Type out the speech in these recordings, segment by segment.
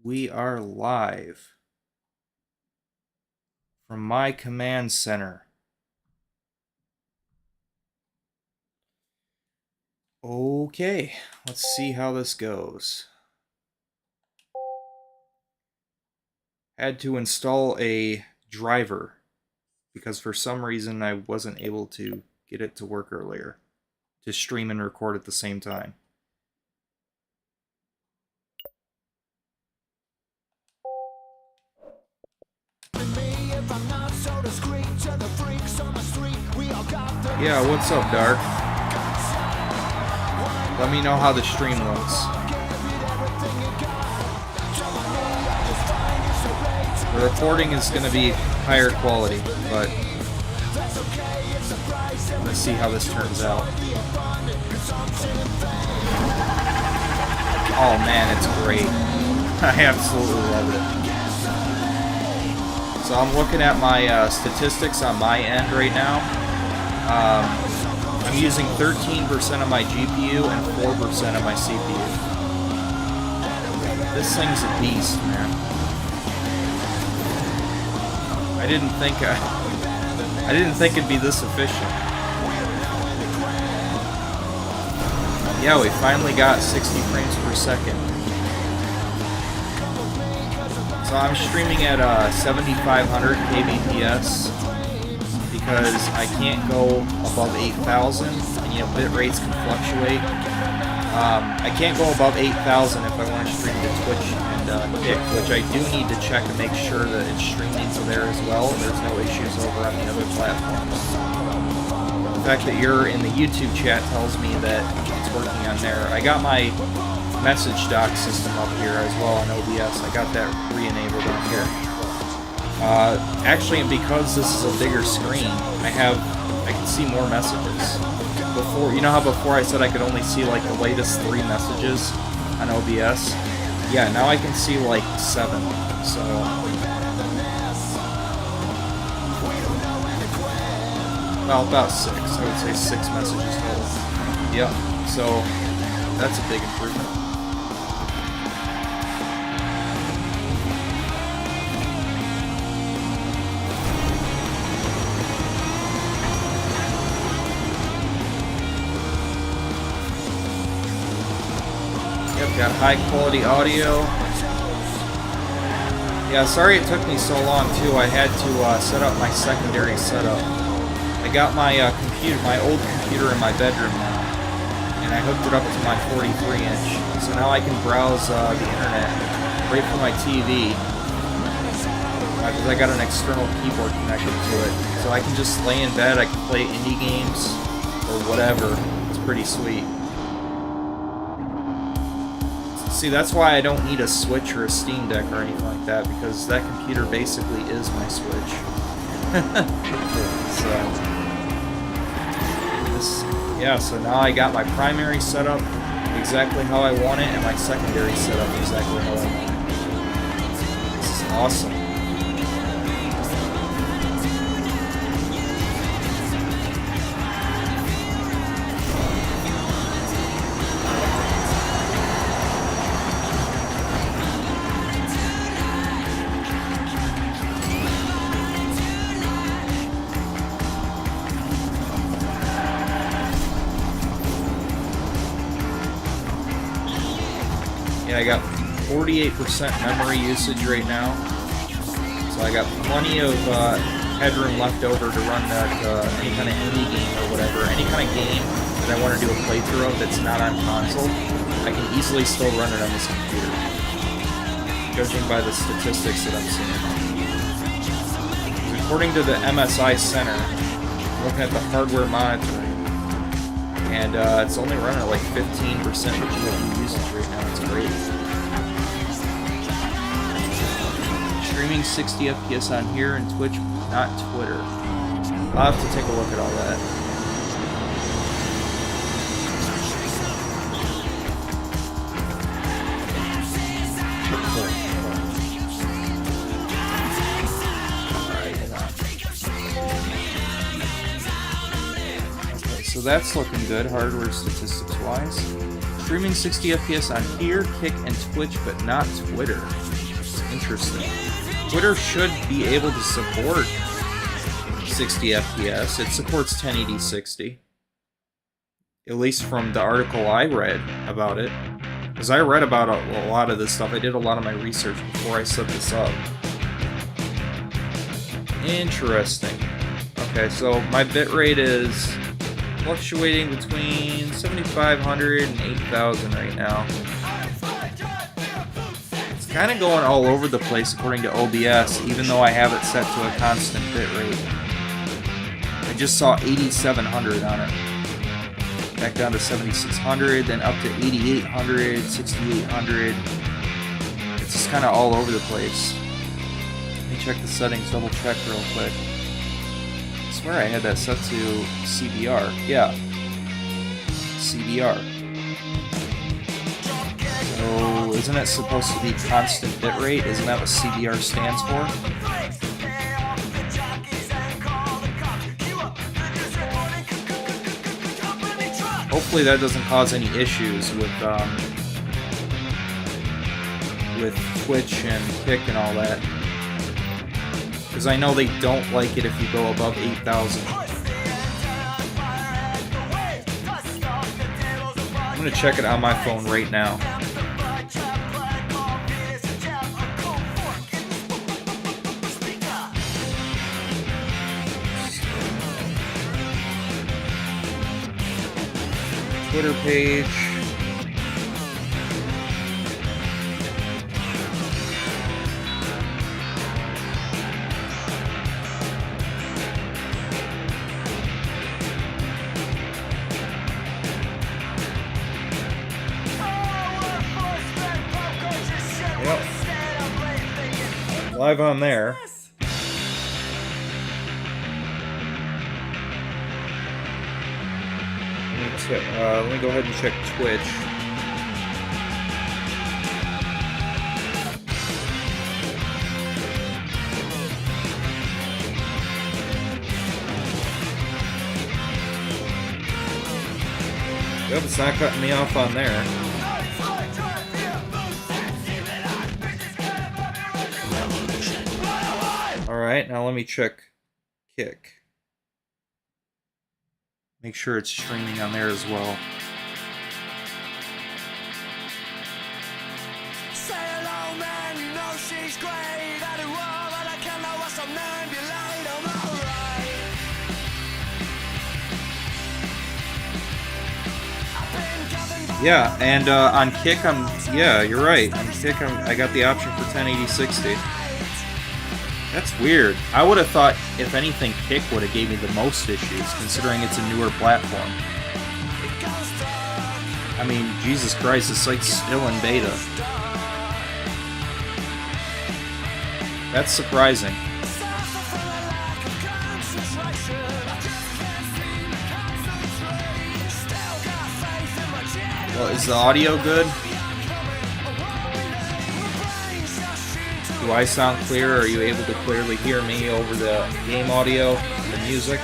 We are live from my command center. Okay, let's see how this goes. Had to install a driver because for some reason I wasn't able to get it to work earlier to stream and record at the same time. Yeah, what's up, Dark? Let me know how the stream looks. The recording is going to be higher quality, but let's see how this turns out. Oh man, it's great. I absolutely love it. So I'm looking at my statistics on my end right now. I'm using 13% of my GPU and 4% of my CPU. This thing's a beast, man. I didn't think it'd be this efficient. Yeah, we finally got 60 frames per second. So I'm streaming at 7,500 kbps because I can't go above 8,000, and bit rates can fluctuate. I can't go above 8,000 if I want to stream to Twitch and Kick, which I do need to check and make sure that it's streaming to there as well. There's no issues over on the other platforms. The fact that you're in the YouTube chat tells me that it's working on there. I got my message dock system up here as well on OBS. I got that re-enabled on here. Actually, and because this is a bigger screen, I can see more messages. Before, you know how before I said I could only see like the latest 3 messages on OBS? Yeah, now I can see like 7. So well, about 6. I would say 6 messages total. Yep. So that's a big improvement. Got high quality audio. Yeah, sorry it took me so long too. I had to set up my secondary setup. I got my computer, my old computer in my bedroom now, and I hooked it up to my 43-inch. So now I can browse the internet right from my TV because I got an external keyboard connected to it. So I can just lay in bed. I can play indie games or whatever. It's pretty sweet. See, that's why I don't need a Switch or a Steam Deck or anything like that, because that computer basically is my Switch. So now I got my primary setup exactly how I want it, and my secondary setup exactly how I want it. This is awesome. I got 48% memory usage right now, so I got plenty of headroom left over to run that any kind of indie game or whatever, any kind of game that I want to do a playthrough of that's not on console. I can easily still run it on this computer, judging by the statistics that I'm seeing. According to the MSI Center, I'm looking at the hardware monitoring, and it's only running at like 15% of GPU usage right now. It's great. Streaming 60 FPS on here and Twitch, not Twitter. I'll have to take a look at all that. Alright, so that's looking good, hardware statistics wise. streaming 60 FPS on here, Kick, and Twitch, but not Twitter. It's interesting. Twitter should be able to support 60 FPS. It supports 1080 60. At least from the article I read about it. Because I read about a lot of this stuff. I did a lot of my research before I set this up. Interesting. Okay, so my bitrate is fluctuating between 7,500 and 8,000 right now. It's kind of going all over the place according to OBS, even though I have it set to a constant bitrate. I just saw 8,700 on it. Back down to 7,600, then up to 8,800, 6,800. It's just kind of all over the place. Let me check the settings, double check real quick. I swear I had that set to CBR. Yeah. CBR. So, isn't it supposed to be constant bitrate? Isn't that what CBR stands for? Hopefully that doesn't cause any issues with Twitch and Kick and all that. Because I know they don't like it if you go above 8,000. I'm going to check it on my phone right now. Twitter page. Yep. Live on there. Let me go ahead and check Twitch. Yep, it's not cutting me off on there. Alright, now let me check Kick. Make sure it's streaming on there as well. Say hello, man, you know she's great. I do all that I can, I was somnambulate, I'm alright. Yeah, and on Kick, yeah, you're right. On Kick, I got the option for 1080 60. That's weird. I would have thought, if anything, Kick would have gave me the most issues, considering it's a newer platform. I mean, Jesus Christ, the site's still in beta. That's surprising. Well, is the audio good? Do I sound clear? Are you able to clearly hear me over the game audio and the music?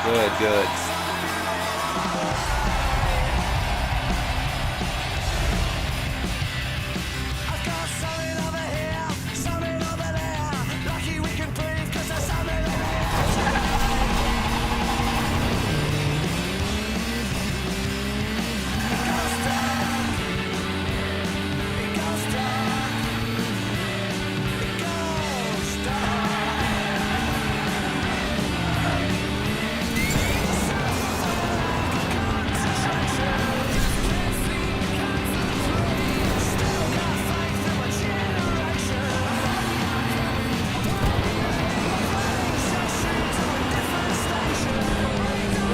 Good, good.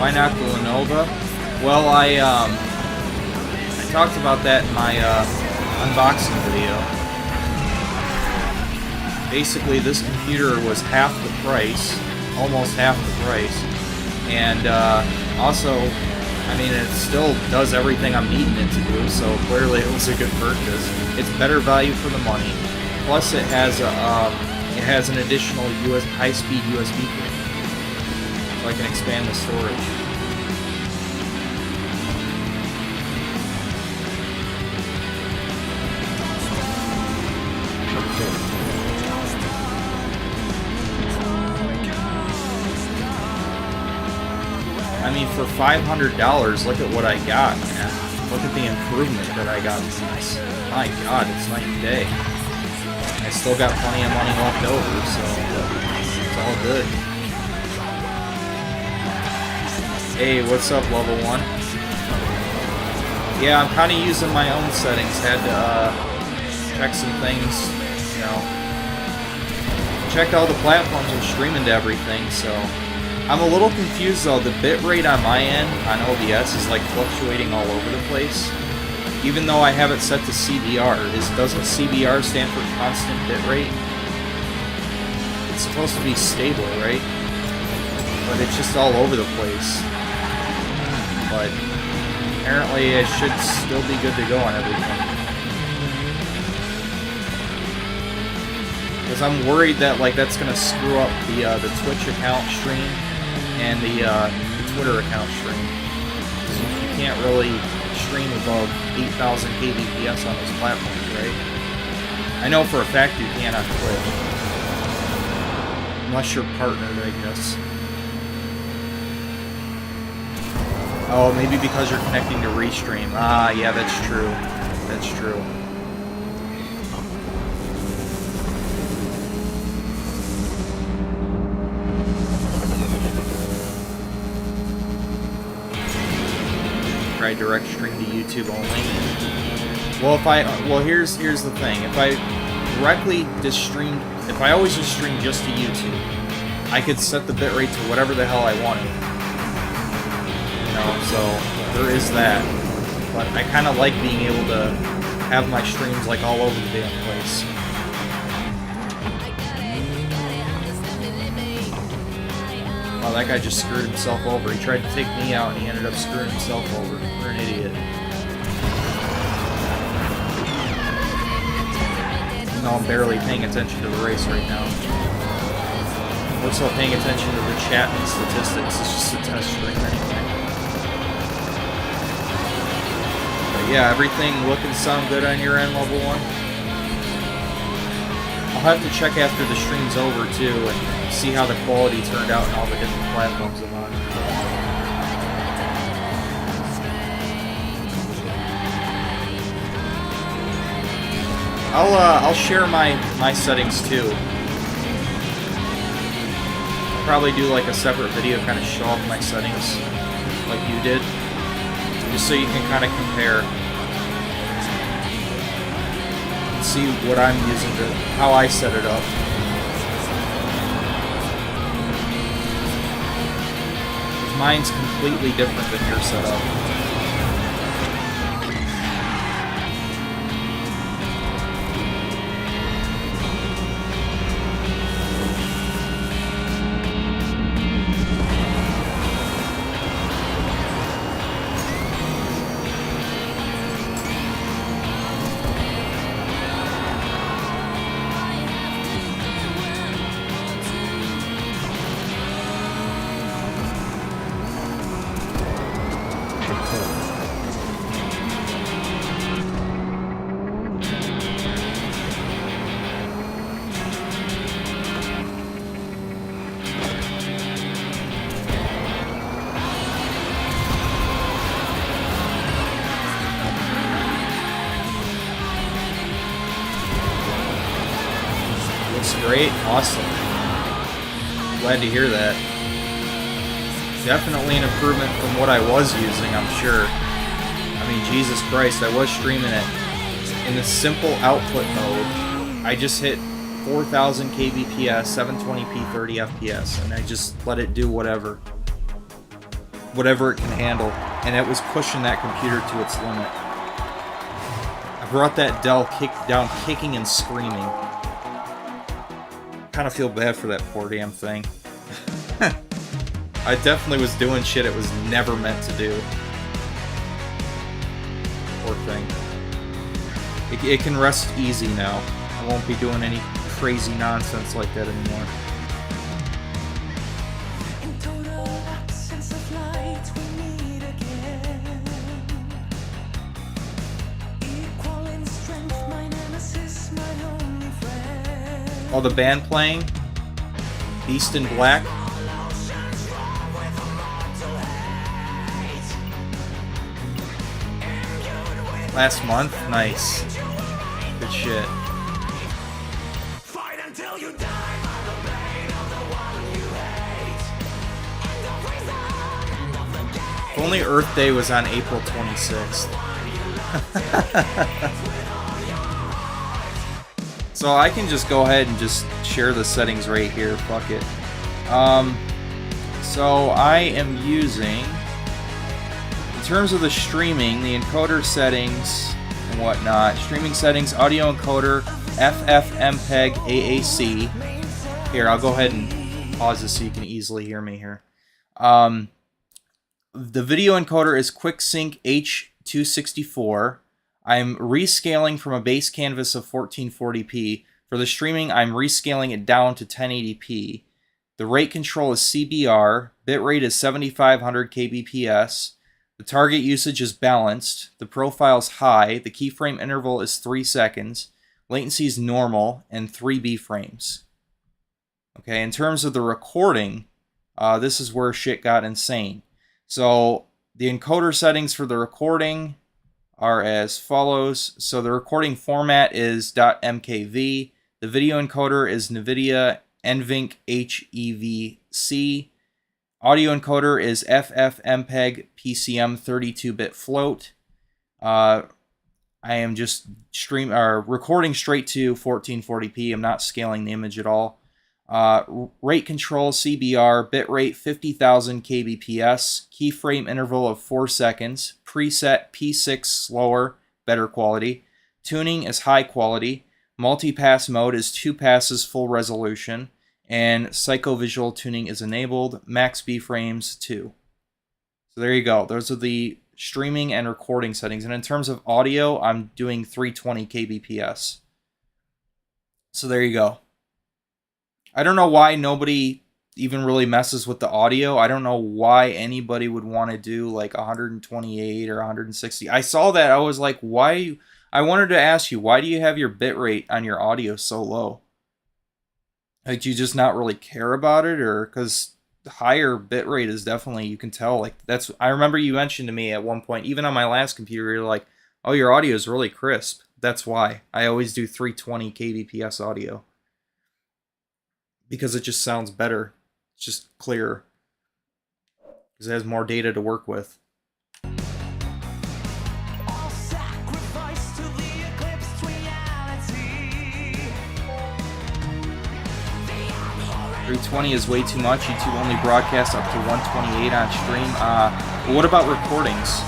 Why not Villanova? Well, I talked about that in my unboxing video. Basically, this computer was half the price, almost half the price, and also, I mean, it still does everything I'm needing it to do, so clearly it was a good purchase. It's better value for the money. Plus, it has a it has an additional high-speed USB port, so I can expand the storage. I mean, for $500, look at what I got, man. Look at the improvement that I got in this. My God, it's night and day. I still got plenty of money left over, so it's all good. Hey, what's up, level 1? Yeah, I'm kind of using my own settings. Had to check some things, you know. Checked all the platforms and streaming to everything, so... I'm a little confused though. The bitrate on my end, on OBS, is like fluctuating all over the place. Even though I have it set to CBR. Doesn't CBR stand for constant bitrate? It's supposed to be stable, right? But it's just all over the place. But apparently it should still be good to go on everything. Because I'm worried that like that's gonna screw up the Twitch account stream and the Twitter account stream. You can't really stream above 8,000 kbps on those platforms, right? I know for a fact you can on Twitch. Unless you're partnered, I guess. Oh, maybe because you're connecting to Restream. Ah, yeah, that's true. That's true. Try direct stream to YouTube only. Well, here's the thing. If I directly just streamed, if I always just stream just to YouTube, I could set the bitrate to whatever the hell I wanted. You know, so there is that. But I kind of like being able to have my streams like all over the damn place. Wow, that guy just screwed himself over. He tried to take me out and he ended up screwing himself over. We're an idiot. No, I'm barely paying attention to the race right now. We're still paying attention to the chat and statistics. It's just a test stream anyway. But yeah, everything look and sound good on your end, level 1? I'll have to check after the stream's over too and see how the quality turned out on all the different platforms I'm on. I'll share my settings too. I'll probably do like a separate video, kind of show off my settings, like you did, just so you can kind of compare, and see what I'm using to, how I set it up. Mine's completely different than your setup. Great, awesome. Glad to hear that. Definitely an improvement from what I was using, I'm sure. I mean, Jesus Christ, I was streaming it in the simple output mode. I just hit 4,000 kbps, 720p, 30 fps, and I just let it do whatever it can handle, and it was pushing that computer to its limit. I brought that Dell down kicking and screaming. Kind of feel bad for that poor damn thing. I definitely was doing shit it was never meant to do. Poor thing. It can rest easy now. I won't be doing any crazy nonsense like that anymore. Oh, the band playing? Beast in Black? Last month? Nice. Good shit. If only Earth Day was on April 26th. So I can just go ahead and just share the settings right here. Fuck it. So I am using, in terms of the streaming, the encoder settings and whatnot. Streaming settings, audio encoder, FFmpeg AAC. Here, I'll go ahead and pause this so you can easily hear me here. The video encoder is QuickSync H264. I'm rescaling from a base canvas of 1440p. For the streaming, I'm rescaling it down to 1080p. The rate control is CBR. Bitrate is 7500 kbps. The target usage is balanced. The profile is high. The keyframe interval is 3 seconds. Latency is normal and 3B frames. Okay, in terms of the recording, this is where shit got insane. So the encoder settings for the recording are as follows. So the recording format is .mkv. The video encoder is NVIDIA NVENC HEVC. Audio encoder is FFmpeg PCM 32-bit float. I am just recording straight to 1440p. I'm not scaling the image at all. Rate control CBR, bitrate 50,000 kbps, keyframe interval of 4 seconds, preset P6 slower, better quality. Tuning is high quality. Multi-pass mode is 2 passes full resolution, and psychovisual tuning is enabled. Max B frames 2. So there you go. Those are the streaming and recording settings. And in terms of audio, I'm doing 320 kbps. So there you go. I don't know why nobody even really messes with the audio. I don't know why anybody would want to do like 128 or 160. I saw that. I was like, why? I wanted to ask you, why do you have your bitrate on your audio so low? Like, do you just not really care about it? Or because the higher bitrate is definitely, you can tell, like, that's, I remember you mentioned to me at one point, even on my last computer, you're like, oh, your audio is really crisp. That's why I always do 320 kbps audio. Because it just sounds better. It's just clearer. Because it has more data to work with. 320 is way too much. YouTube only broadcasts up to 128 on stream. But what about recordings?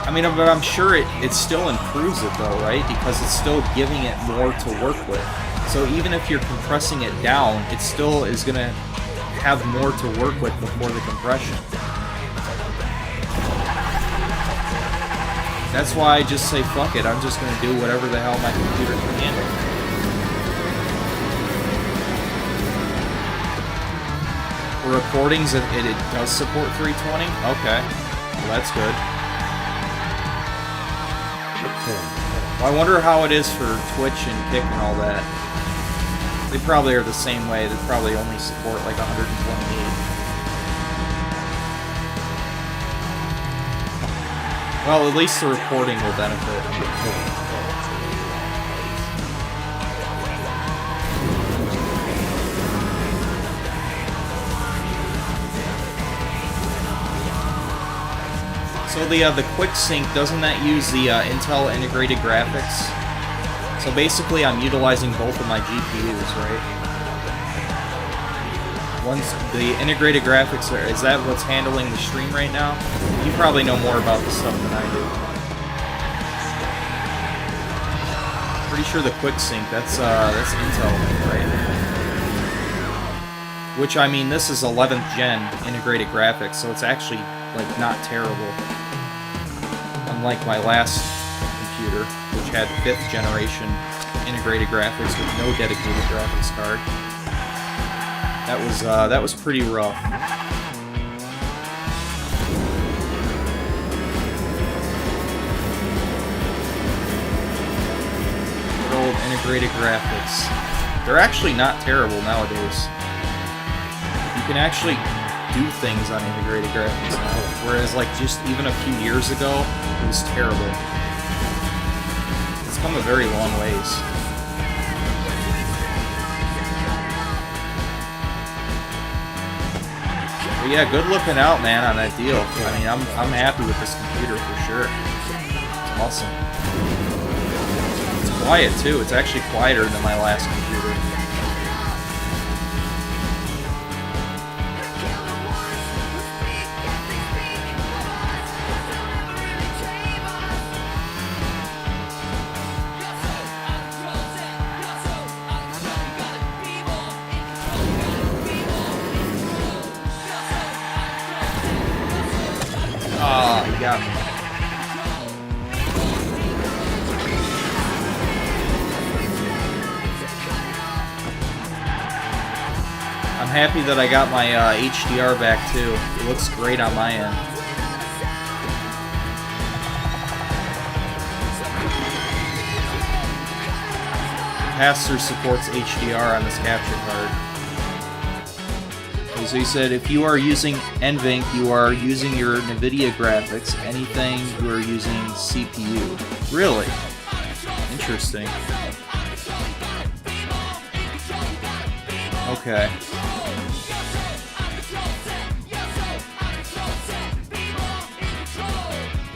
I mean, I'm sure it still improves it though, right? Because it's still giving it more to work with. So even if you're compressing it down, it still is going to have more to work with before the compression. That's why I just say, fuck it, I'm just going to do whatever the hell my computer can handle. For recordings, it does support 320? Okay, well, that's good. Well, I wonder how it is for Twitch and Kick and all that. They probably are the same way. They probably only support like 128. Well, at least the recording will benefit. So the QuickSync, doesn't that use the Intel integrated graphics? So basically, I'm utilizing both of my GPUs, right? Once the integrated graphics is that what's handling the stream right now? You probably know more about this stuff than I do. Pretty sure the QuickSync, that's Intel, right? Which, I mean, this is 11th gen integrated graphics, so it's actually like not terrible. Unlike my last computer, which had 5th generation integrated graphics with no dedicated graphics card. That was pretty rough. Good old integrated graphics. They're actually not terrible nowadays. You can actually do things on integrated graphics now, whereas like just even a few years ago, it was terrible. It's come a very long ways. But yeah, good looking out, man, on that deal. I mean, I'm happy with this computer for sure. It's awesome. It's quiet too. It's actually quieter than my last computer. Oh, you got me. I'm happy that I got my HDR back too. It looks great on my end. Pass-through supports HDR on this capture card. So he said, if you are using NVENC, you are using your NVIDIA graphics. Anything, you are using CPU. Really? Interesting. Okay.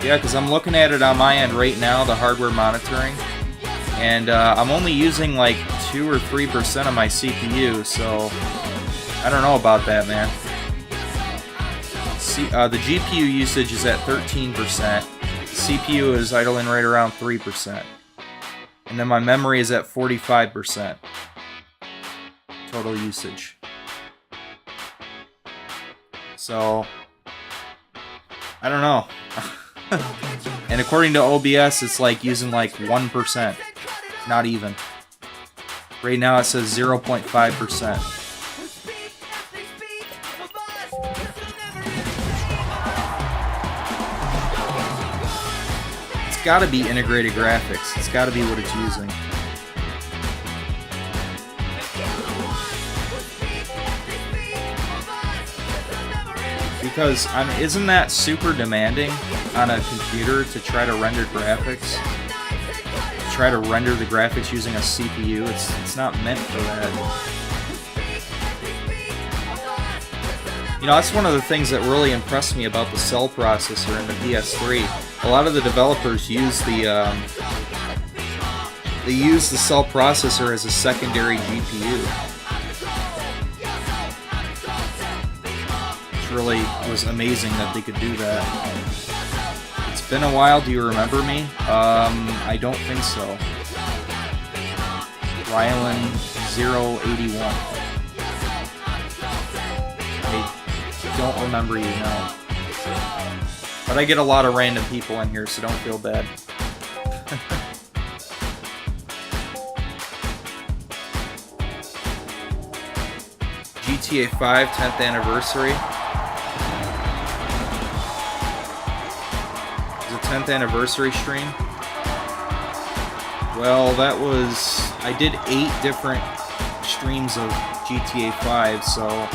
Yeah, because I'm looking at it on my end right now, the hardware monitoring, and I'm only using like 2 or 3% of my CPU, so I don't know about that, man. See, the GPU usage is at 13%. The CPU is idling right around 3%. And then my memory is at 45% total usage. So, I don't know. And according to OBS, it's like using like 1%. Not even. Right now it says 0.5%. It's gotta be integrated graphics. It's gotta be what it's using. Because, isn't that super demanding on a computer to try to render graphics? To try to render the graphics using a CPU? It's not meant for that. You know, that's one of the things that really impressed me about the cell processor in the PS3. A lot of the developers use the cell processor as a secondary GPU. Really was amazing that they could do that. It's been a while. Do you remember me? I don't think so. Rylan081. I don't remember you now. But I get a lot of random people in here, so don't feel bad. GTA 5 10th anniversary. 10th anniversary stream. Well, that was... I did 8 different streams of GTA 5, so...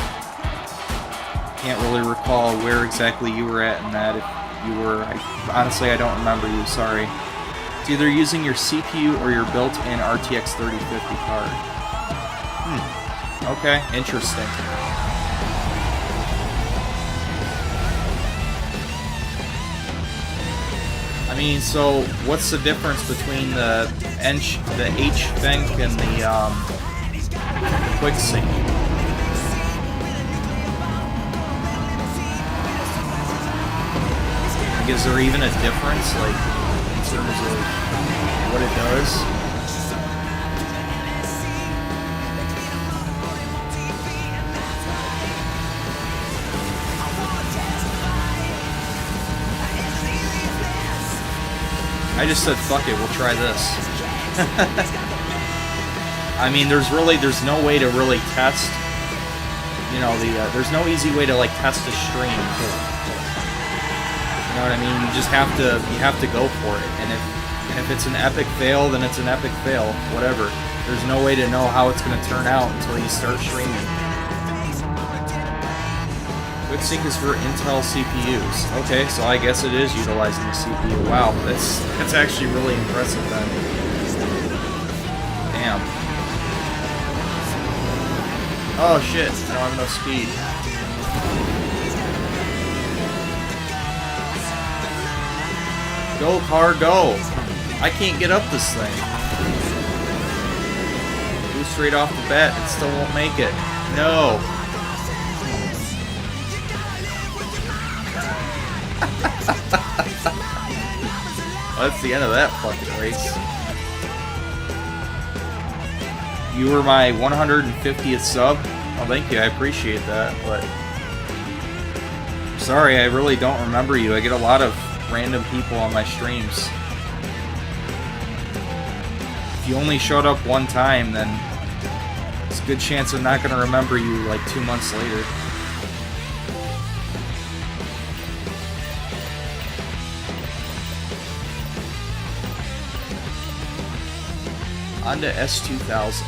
can't really recall where exactly you were at in that. If you were... honestly, I don't remember you, sorry. It's either using your CPU or your built-in RTX 3050 card. Okay, interesting. I mean, so what's the difference between the HVenc and the QuickSync? Like, is there even a difference, like, in terms of what it does? I just said, fuck it, we'll try this. I mean, there's no way to really test, you know, there's no easy way to like test a stream. You know what I mean? You just have to go for it. And if it's an epic fail, then it's an epic fail. Whatever. There's no way to know how it's going to turn out until you start streaming. QuickSync is for Intel CPUs. Okay, so I guess it is utilizing the CPU. Wow, that's actually really impressive then. Damn. Oh shit, I don't have enough speed. Go, car, go! I can't get up this thing. Go straight off the bat, it still won't make it. No! Well, that's the end of that fucking race. You were my 150th sub? Oh, thank you, I appreciate that, but... Sorry, I really don't remember you. I get a lot of random people on my streams. If you only showed up one time, then it's a good chance I'm not going to remember you like 2 months later. On to S2000.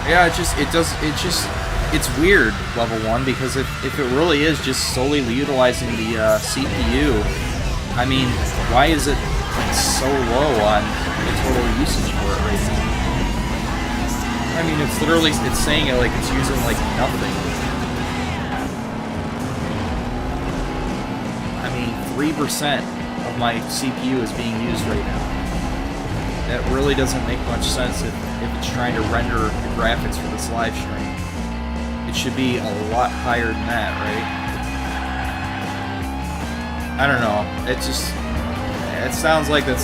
Yeah, it's weird, level 1, because if it really is just solely utilizing the CPU, I mean, why is it so low on the total usage for it right now? I mean, it's saying it like it's using like nothing. I mean, 3% of my CPU is being used right now. That really doesn't make much sense if it's trying to render the graphics for this live stream. It should be a lot higher than that, right? I don't know. It sounds like it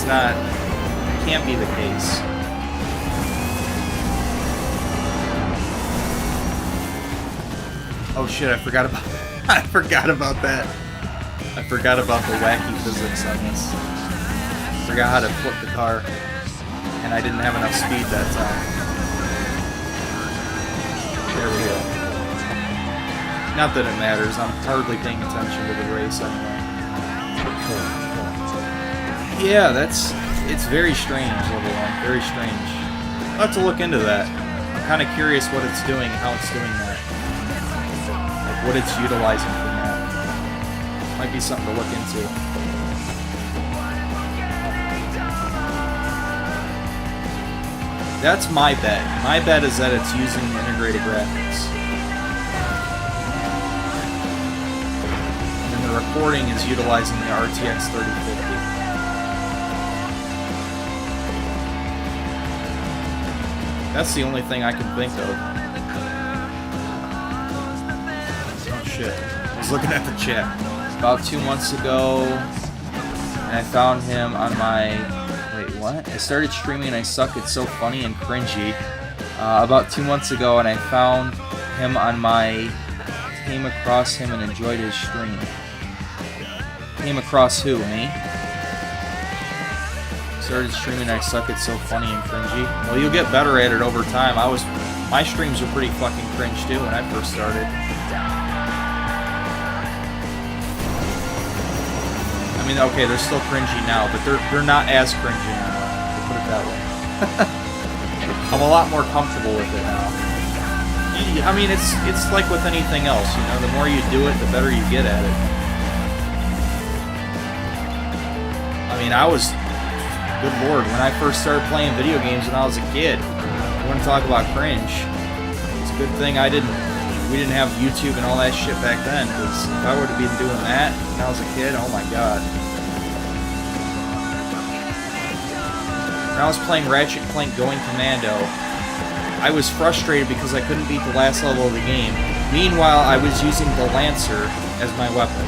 can't be the case. Oh shit, I forgot about that. I forgot about the wacky physics on this. Forgot how to flip the car. And I didn't have enough speed that time. There we go. Not that it matters, I'm hardly paying attention to the race anyway. Yeah, it's very strange, level 1, very strange. I'll have to look into that. I'm kind of curious what it's doing and how it's doing that. Like what it's utilizing from that. Might be something to look into. That's my bet. My bet is that it's using integrated graphics. And the recording is utilizing the RTX 3050. That's the only thing I can think of. Oh shit. I was looking at the chat. About 2 months ago, and I found him on my... What? I started streaming and I suck. It's so funny and cringy. About 2 months ago, and I found him on my... Came across him and enjoyed his stream. Came across who? Me? Started streaming and I suck. It's so funny and cringy. Well, you'll get better at it over time. My streams were pretty fucking cringe too when I first started. I mean, okay, they're still cringy now, but they're not as cringy now. Put it that way. I'm a lot more comfortable with it now. I mean, it's like with anything else, you know. The more you do it, the better you get at it. I mean, good lord, when I first started playing video games when I was a kid, you want to talk about cringe? It's a good thing we didn't have YouTube and all that shit back then, because if I would have been doing that when I was a kid, oh my god. When I was playing Ratchet & Clank Going Commando, I was frustrated because I couldn't beat the last level of the game. Meanwhile, I was using the Lancer as my weapon.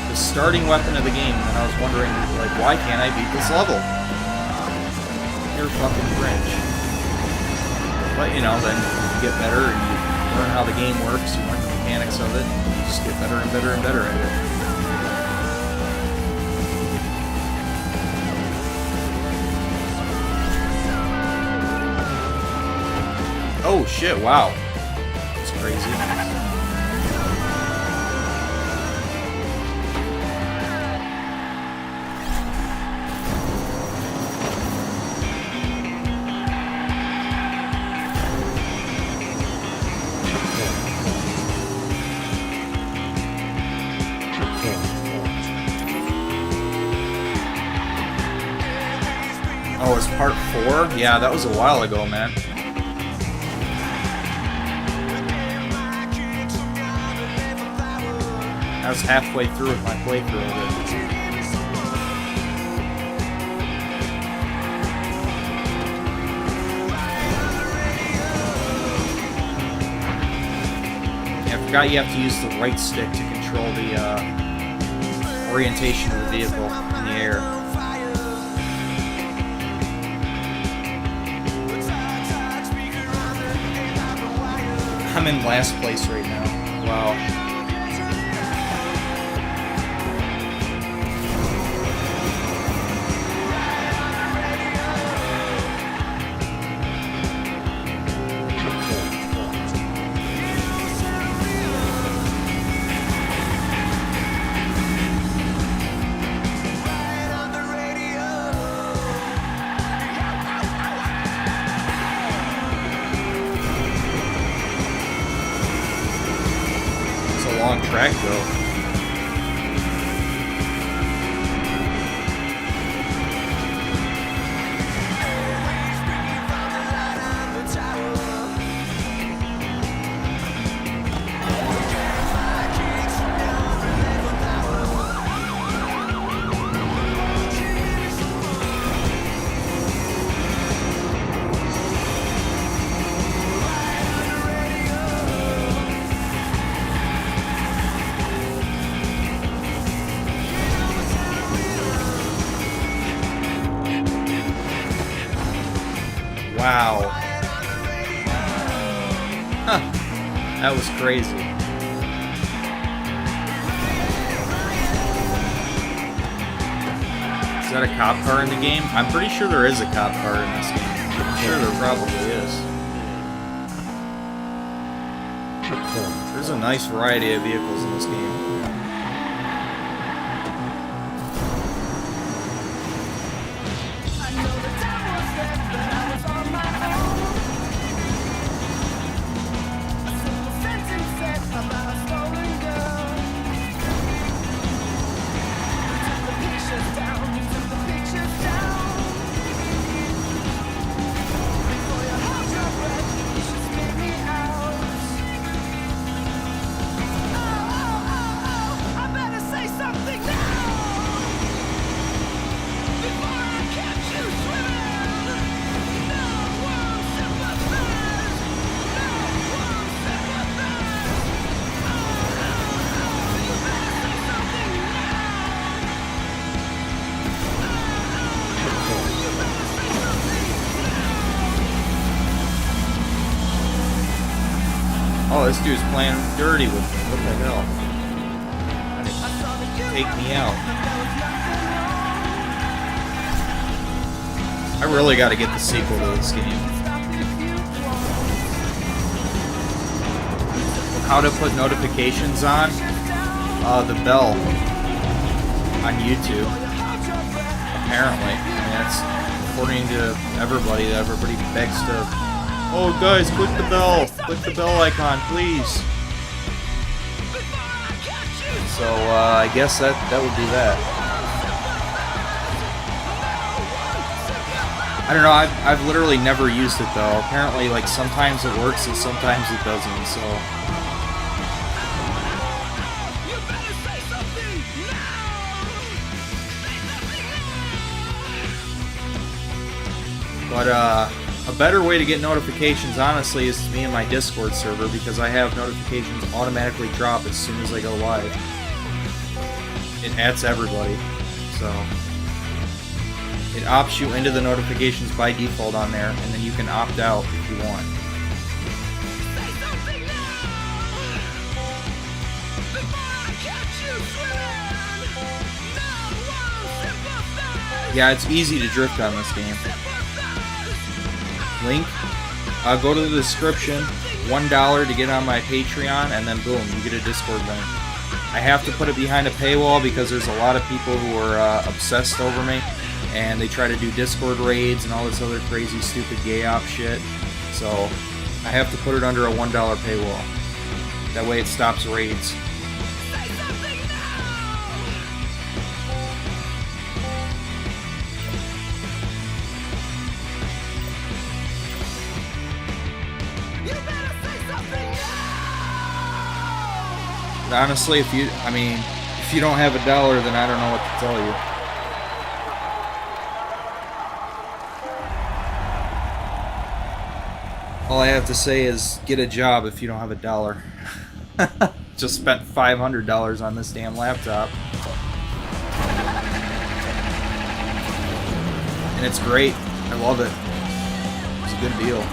The starting weapon of the game, and I was wondering, like, why can't I beat this level? You're fucking cringe. But, you know, then you get better and you learn how the game works, you learn the mechanics of it, and you just get better and better and better at it. Oh shit, wow. That's crazy. Oh, it's part 4? Yeah, that was a while ago, man. I was halfway through with my playthrough of it. Yeah, I forgot you have to use the right stick to control the orientation of the vehicle in the air. I'm in last place right now. Wow. Long track though. Wow. Huh. That was crazy. Is that a cop car in the game? I'm pretty sure there is a cop car in this game. I'm sure there probably is. There's a nice variety of vehicles in this game. Oh, this dude's playing dirty with me. What the hell? Take me out. I really gotta get the sequel to this game. How to put notifications on? The bell on YouTube. Apparently. I mean, that's according to everybody. Everybody begs to... Oh guys, click the bell! Click the bell icon, please! So, I guess that would be that. I don't know, I've literally never used it though. Apparently, like, sometimes it works and sometimes it doesn't, so... But, a better way to get notifications, honestly, is to be in my Discord server, because I have notifications automatically drop as soon as I go live. It adds everybody, so... It opts you into the notifications by default on there, and then you can opt out if you want. Yeah, it's easy to drift on this game. Link, go to the description, $1 to get on my Patreon, and then boom, you get a Discord link. I have to put it behind a paywall because there's a lot of people who are obsessed over me, and they try to do Discord raids and all this other crazy, stupid gay op shit. So I have to put it under a $1 paywall. That way it stops raids. Honestly, if you don't have $1, then I don't know what to tell you. All I have to say is get a job if you don't have $1. Just spent $500 on this damn laptop. And it's great. I love it. It's a good deal.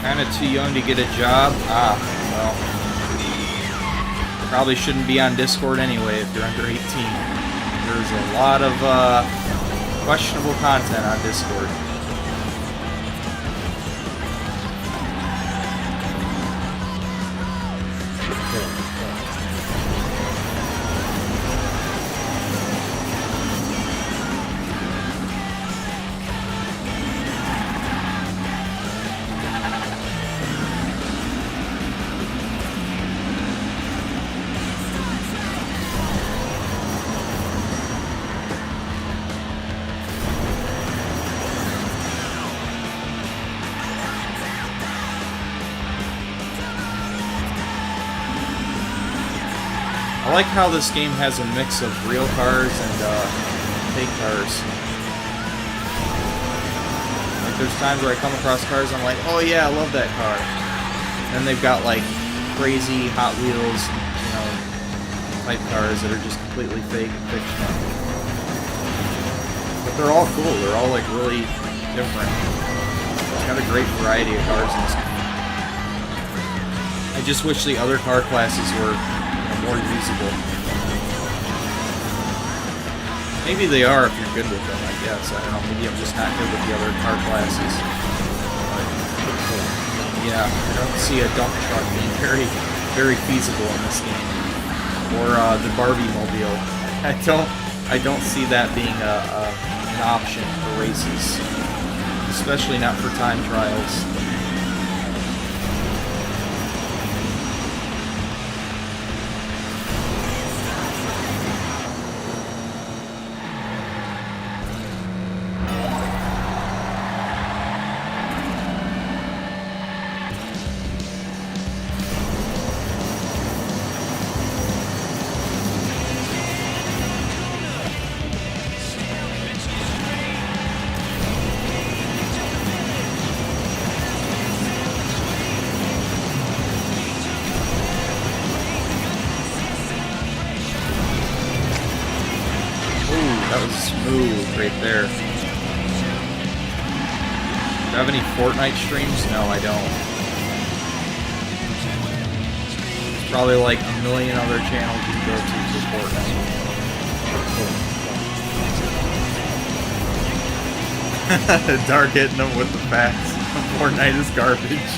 Kinda too young to get a job? Ah, well. Probably shouldn't be on Discord anyway if you're under 18. There's a lot of questionable content on Discord. I like how this game has a mix of real cars and fake cars. Like there's times where I come across cars I'm like, oh yeah, I love that car. And then they've got like crazy Hot Wheels, you know, type cars that are just completely fake and fictional. But they're all cool. They're all like really different. It's got a great variety of cars in this game. I just wish the other car classes were more usable. Maybe they are if you're good with them, I guess. I don't know, maybe I'm just not good with the other car classes. But, yeah, I don't see a dump truck being very feasible in this game. Or the Barbie Mobile. I don't see that being an option for races. Especially not for time trials. That was smooth right there. Do I have any Fortnite streams? No, I don't. There's probably like a million other channels you can go to for Fortnite. Dark hitting them with the facts. Fortnite is garbage.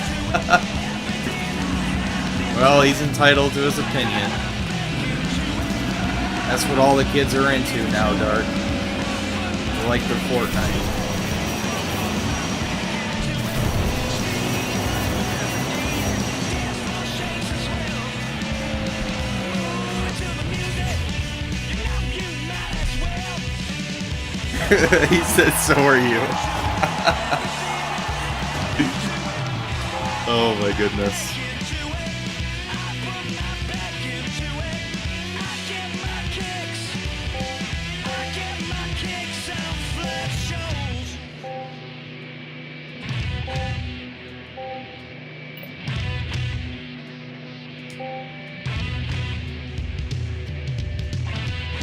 Well, he's entitled to his opinion. That's what all the kids are into now, Dark. They like their Fortnite. He said, so are you. Oh my goodness.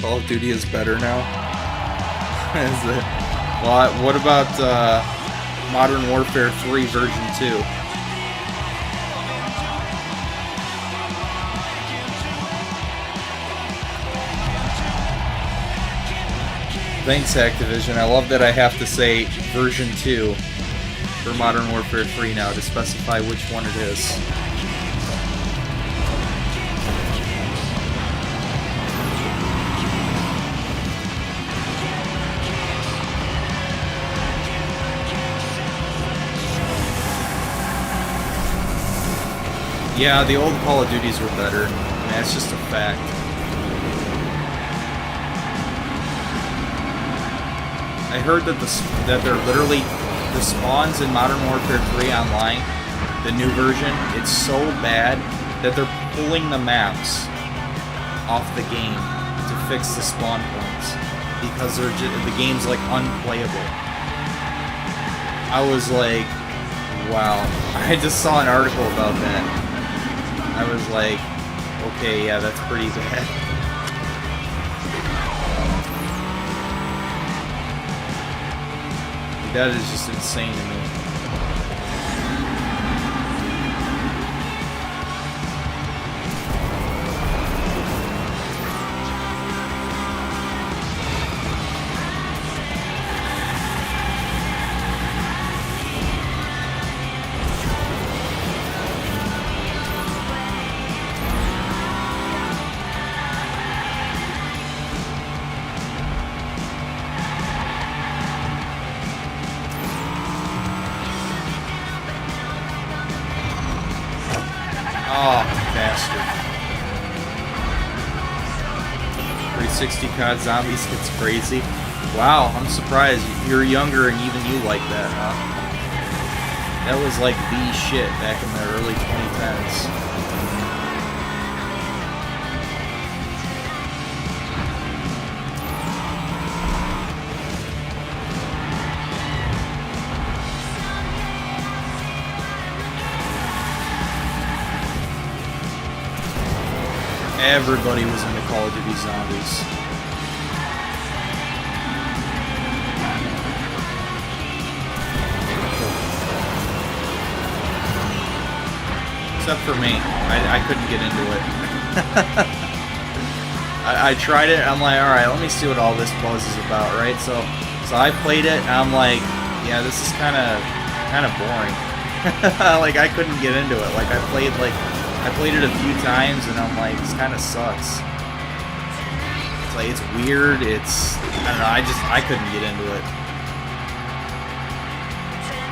Call of Duty is better now. Is it? Well, what about Modern Warfare 3 version 2? Thanks, Activision. I love that I have to say version 2 for Modern Warfare 3 now to specify which one it is. Yeah, the old Call of Duties were better. I mean, that's just a fact. I heard that they're literally the spawns in Modern Warfare 3 online, the new version. It's so bad that they're pulling the maps off the game to fix the spawn points because the game's like unplayable. I was like, wow. I just saw an article about that. I was like, okay, yeah, that's pretty bad. That is just insane to me. Oh, bastard. 360 COD Zombies gets crazy. Wow, I'm surprised. You're younger and even you like that, huh? That was like the shit back in the early 2010s. Everybody was into Call of Duty Zombies. Except for me. I couldn't get into it. I tried it, I'm like, alright, let me see what all this buzz is about, right? So I played it, and I'm like, yeah, this is kind of boring. Like, I couldn't get into it. Like, I played it a few times, and I'm like, this kind of sucks. It's like, it's weird, I don't know, I couldn't get into it.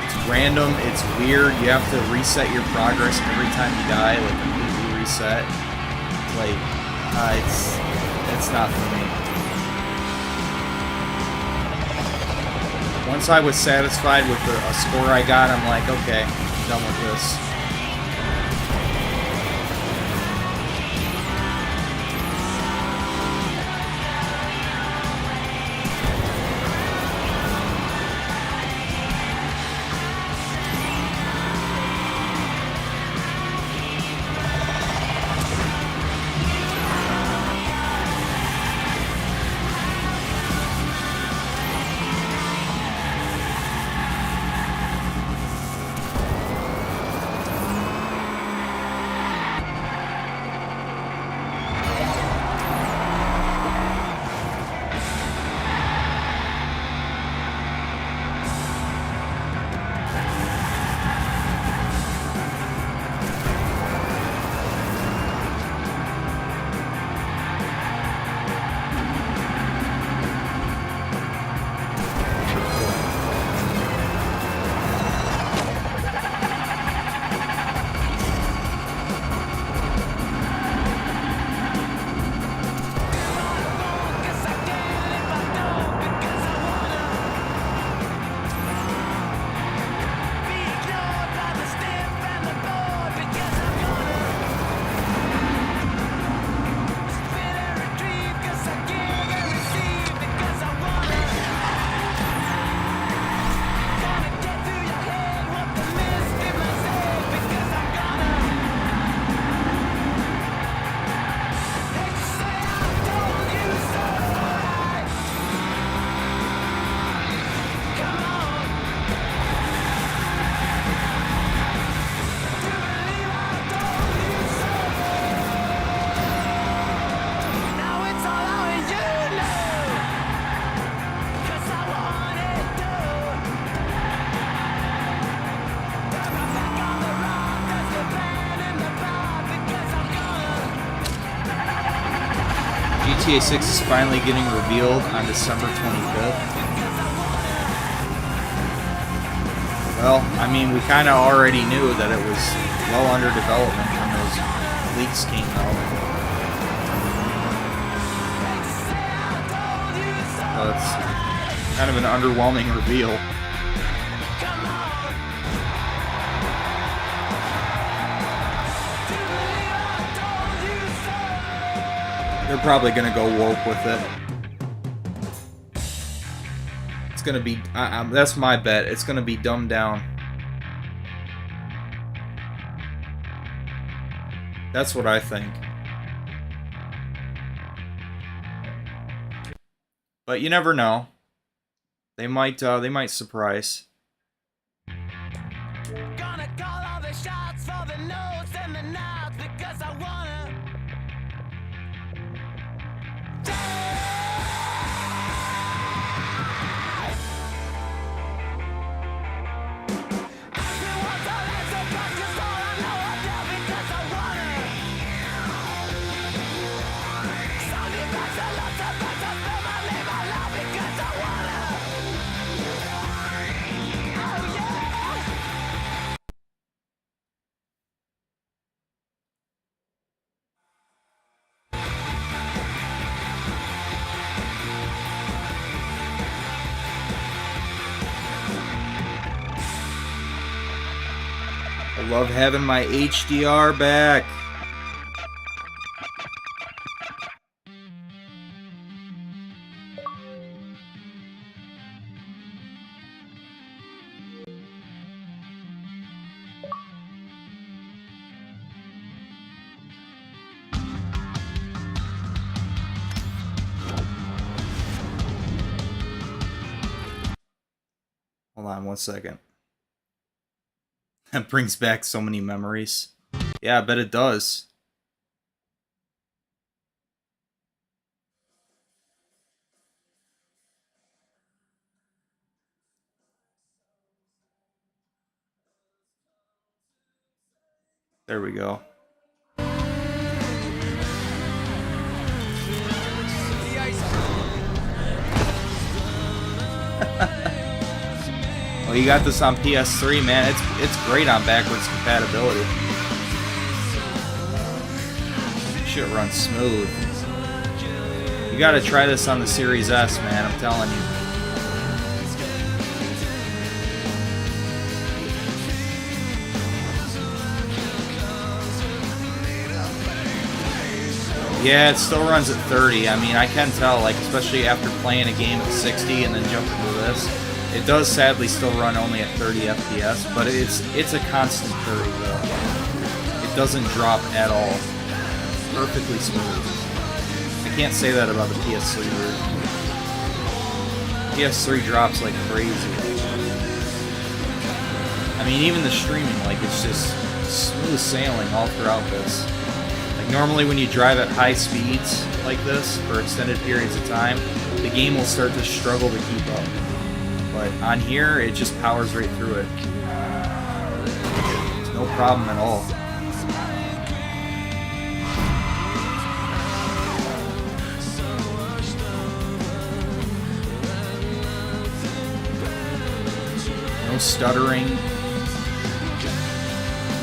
It's random, it's weird, you have to reset your progress every time you die, like, completely reset. It's like, it's not for me. Once I was satisfied with a score I got, I'm like, okay, I'm done with this. GTA 6 is finally getting revealed on December 25th. Well, I mean, we kind of already knew that it was well under development when those leaks came out. So it's kind of an underwhelming reveal. They're probably gonna go woke with it. It's gonna be, that's my bet, it's gonna be dumbed down. That's what I think. But you never know. They might surprise. Gonna call all the shots for the notes and the nods because I wanna. I love having my HDR back. Hold on one second. That brings back so many memories. Yeah, I bet it does. There we go. Well, you got this on PS3, man. It's great on backwards compatibility. Shit runs smooth. You gotta try this on the Series S, man. I'm telling you. Yeah, it still runs at 30. I mean, I can tell, like, especially after playing a game at 60 and then jumping to this. It does sadly still run only at 30 FPS, but it's a constant 30 though. It doesn't drop at all. Perfectly smooth. I can't say that about the PS3 version. PS3 drops like crazy. I mean, even the streaming, like, it's just smooth sailing all throughout this. Like, normally when you drive at high speeds like this for extended periods of time, the game will start to struggle to keep up. But on here, it just powers right through it. It's no problem at all. No stuttering.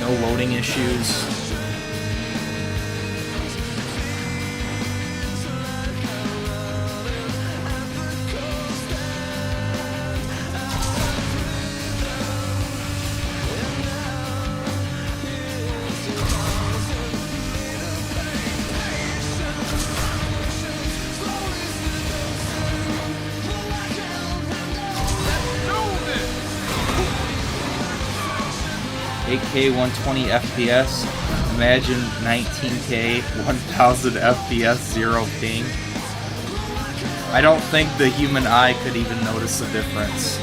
No loading issues. K 120 FPS. Imagine 19K 1000 FPS 0 ping. I don't think the human eye could even notice the difference.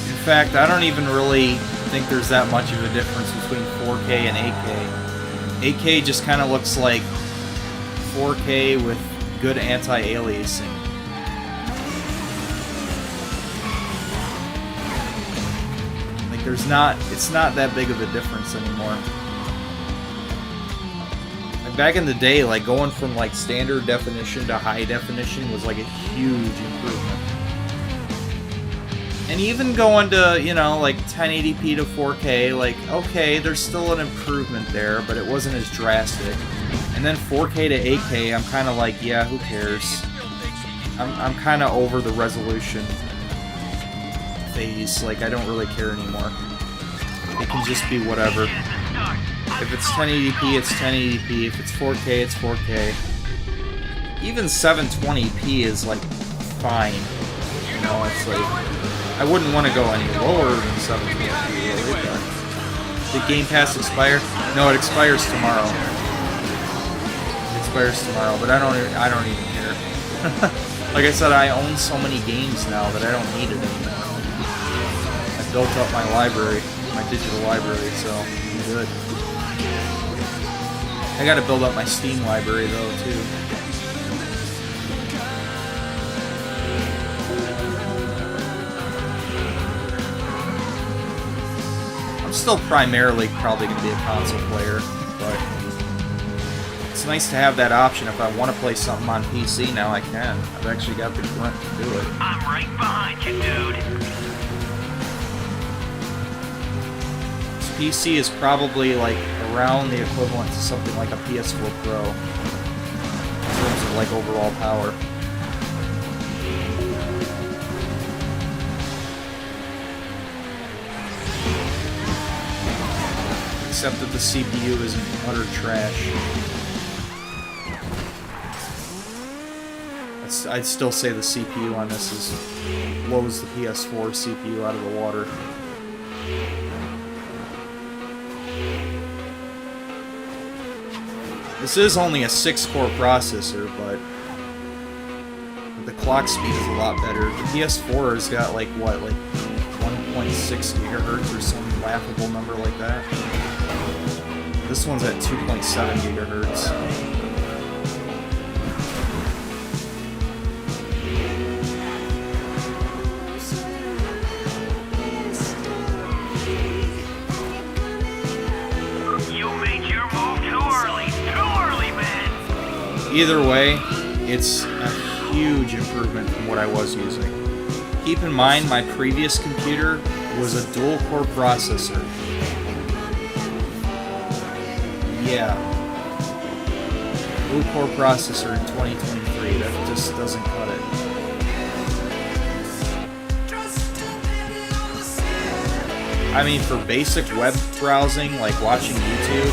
In fact, I don't even really think there's that much of a difference between 4K and 8K. 8K just kind of looks like 4K with good anti-aliasing. It's not that big of a difference anymore. I've back in the day, like going from like standard definition to high definition was like a huge improvement. And even going to, you know, like 1080p to 4K, like, okay, there's still an improvement there, but it wasn't as drastic. And then 4K to 8K, I'm kind of like, yeah, who cares? I'm kind of over the resolution phase. Like, I don't really care anymore. It can just be whatever. If it's 1080p, it's 1080p. If it's 4K, it's 4K. Even 720p is, like, fine. You know, it's like... I wouldn't want to go any lower than 720p, really, but... Did Game Pass expire? No, it expires tomorrow. It expires tomorrow, but I don't even care. Like I said, I own so many games now that I don't need it anymore. I built up my library, my digital library, so I'm good. I gotta build up my Steam library, though, too. Still primarily probably going to be a console player, but it's nice to have that option. If I want to play something on PC now, I can. I've actually got the grunt to do it. I'm right behind you, dude. This PC is probably like around the equivalent to something like a PS4 Pro in terms of like overall power. Except that the CPU is utter trash. I'd still say the CPU on this is blows the PS4 CPU out of the water. This is only a 6-core processor, but the clock speed is a lot better. The PS4 has got like what, like 1.6 gigahertz or some laughable number like that. This one's at 2.7 gigahertz. You made your move too early, man. Either way, it's a huge improvement from what I was using. Keep in mind, my previous computer was a dual-core processor. Yeah. Dual-core processor in 2023. That just doesn't cut it. I mean, for basic web browsing, like watching YouTube,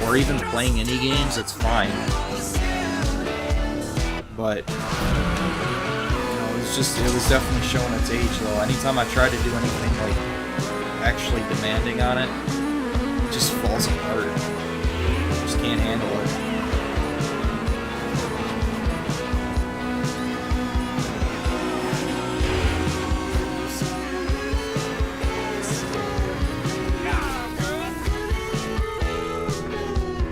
or even playing indie games, it's fine. But, you know, it was definitely showing its age, though. Anytime I try to do anything, like, actually demanding on it, it just falls apart. Just can't handle it.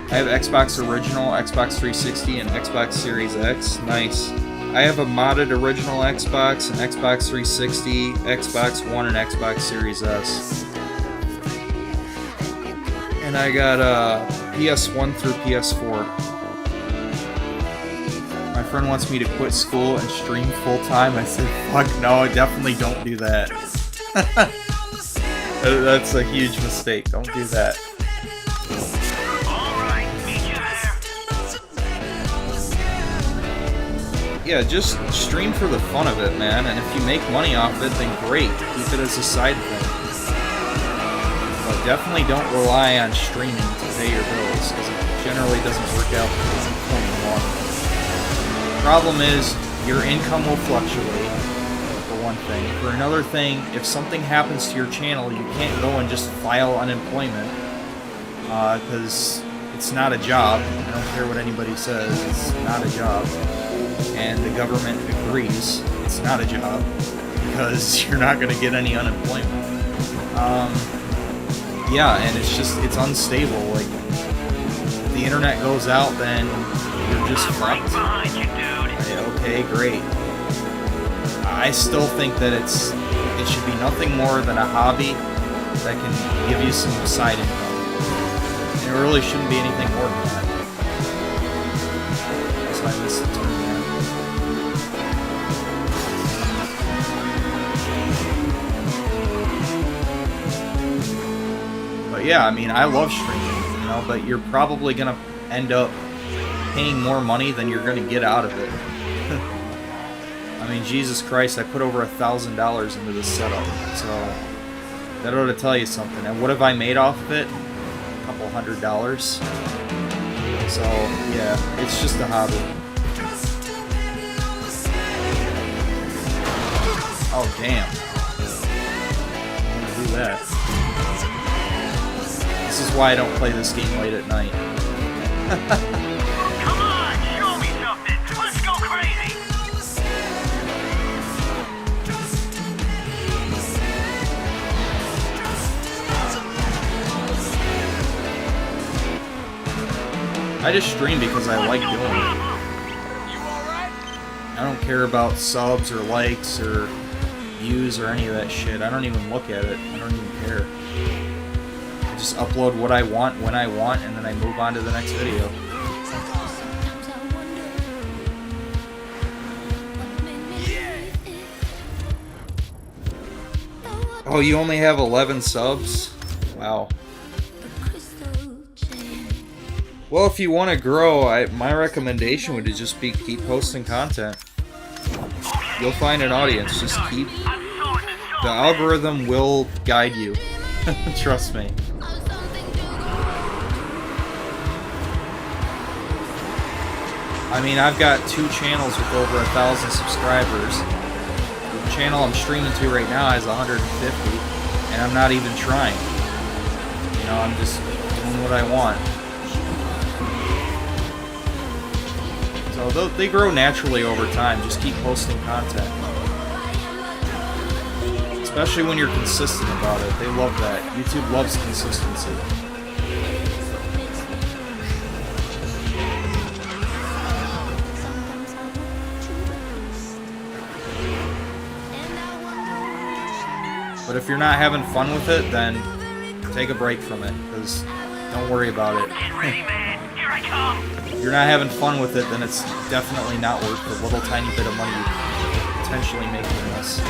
I have Xbox Original, Xbox 360, and Xbox Series X. Nice. I have a modded original Xbox, an Xbox 360, Xbox One, and Xbox Series S. And I got PS1 through PS4. My friend wants me to quit school and stream full time. I said, fuck no, definitely don't do that. That's a huge mistake. Don't do that. Yeah, just stream for the fun of it, man. And if you make money off it, then great. Keep it as a side thing. But definitely don't rely on streaming to pay your bills, because it generally doesn't work out in the long run. The problem is, your income will fluctuate, for one thing. For another thing, if something happens to your channel, you can't go and just file unemployment, because it's not a job. I don't care what anybody says, it's not a job. And the government agrees it's not a job, because you're not going to get any unemployment. Yeah, and it's unstable. Like, if the internet goes out, then you're just fucked. Okay, great. I still think that it should be nothing more than a hobby that can give you some side income. And it really shouldn't be anything more than that. yeah, I mean, I love streaming, you know, but you're probably gonna end up paying more money than you're gonna get out of it. I mean, Jesus Christ, I put over $1,000 into this setup, so that ought to tell you something. And what have I made off of it? A couple $100. So, yeah, it's just a hobby. Oh, damn. I'm gonna do that. This is why I don't play this game late at night. Come on, show me something. Let's go crazy. I just stream because I like doing it. You alright? I don't care about subs or likes or views or any of that shit. I don't even look at it. I don't even care. I just upload what I want when I want, and then I move on to the next video. Oh, you only have 11 subs? Wow. Well, if you want to grow, my recommendation would just be keep posting content. You'll find an audience. Just keep... The algorithm will guide you. Trust me. I mean, I've got 2 channels with over 1,000 subscribers. The channel I'm streaming to right now has 150, and I'm not even trying. You know, I'm just doing what I want. So they grow naturally over time. Just keep posting content. Especially when you're consistent about it. They love that. YouTube loves consistency. But if you're not having fun with it, then take a break from it, because don't worry about it. If you're not having fun with it, then it's definitely not worth the little tiny bit of money you could potentially make from this.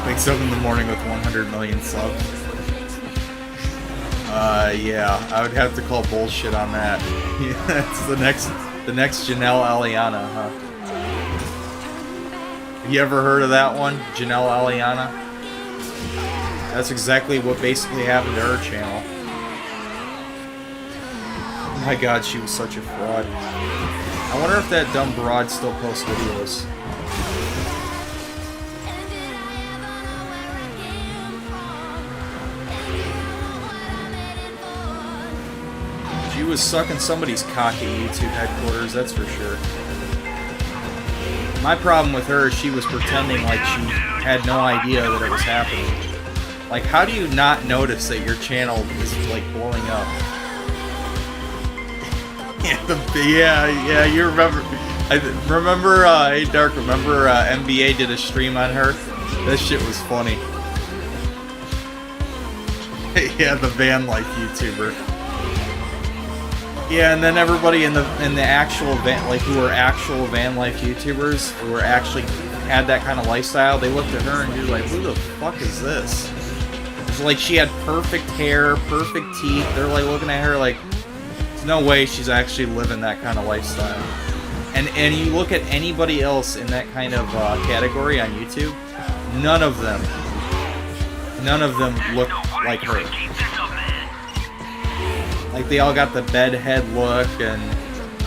Wakes up in the morning with 100 million subs. Yeah, I would have to call bullshit on that. Yeah, that's the next Janelle Aliana, huh? You ever heard of that one, Janelle Aliana? That's exactly what basically happened to her channel. Oh my god, she was such a fraud. I wonder if that dumb broad still posts videos. She was sucking somebody's cock at YouTube headquarters, that's for sure. My problem with her is she was pretending like she had no idea that it was happening. Like, how do you not notice that your channel is, like, blowing up? Yeah, you remember. Hey Dark, remember NBA did a stream on her? That shit was funny. Yeah, the van life YouTuber. Yeah, and then everybody in the actual van, like, who were actual van life YouTubers, who were actually had that kind of lifestyle, they looked at her and you're like, who the fuck is this? It's like she had perfect hair, perfect teeth. They're like looking at her like, there's no way she's actually living that kind of lifestyle. And you look at anybody else in that kind of category on YouTube, none of them look like her. Like, they all got the bed head look, and,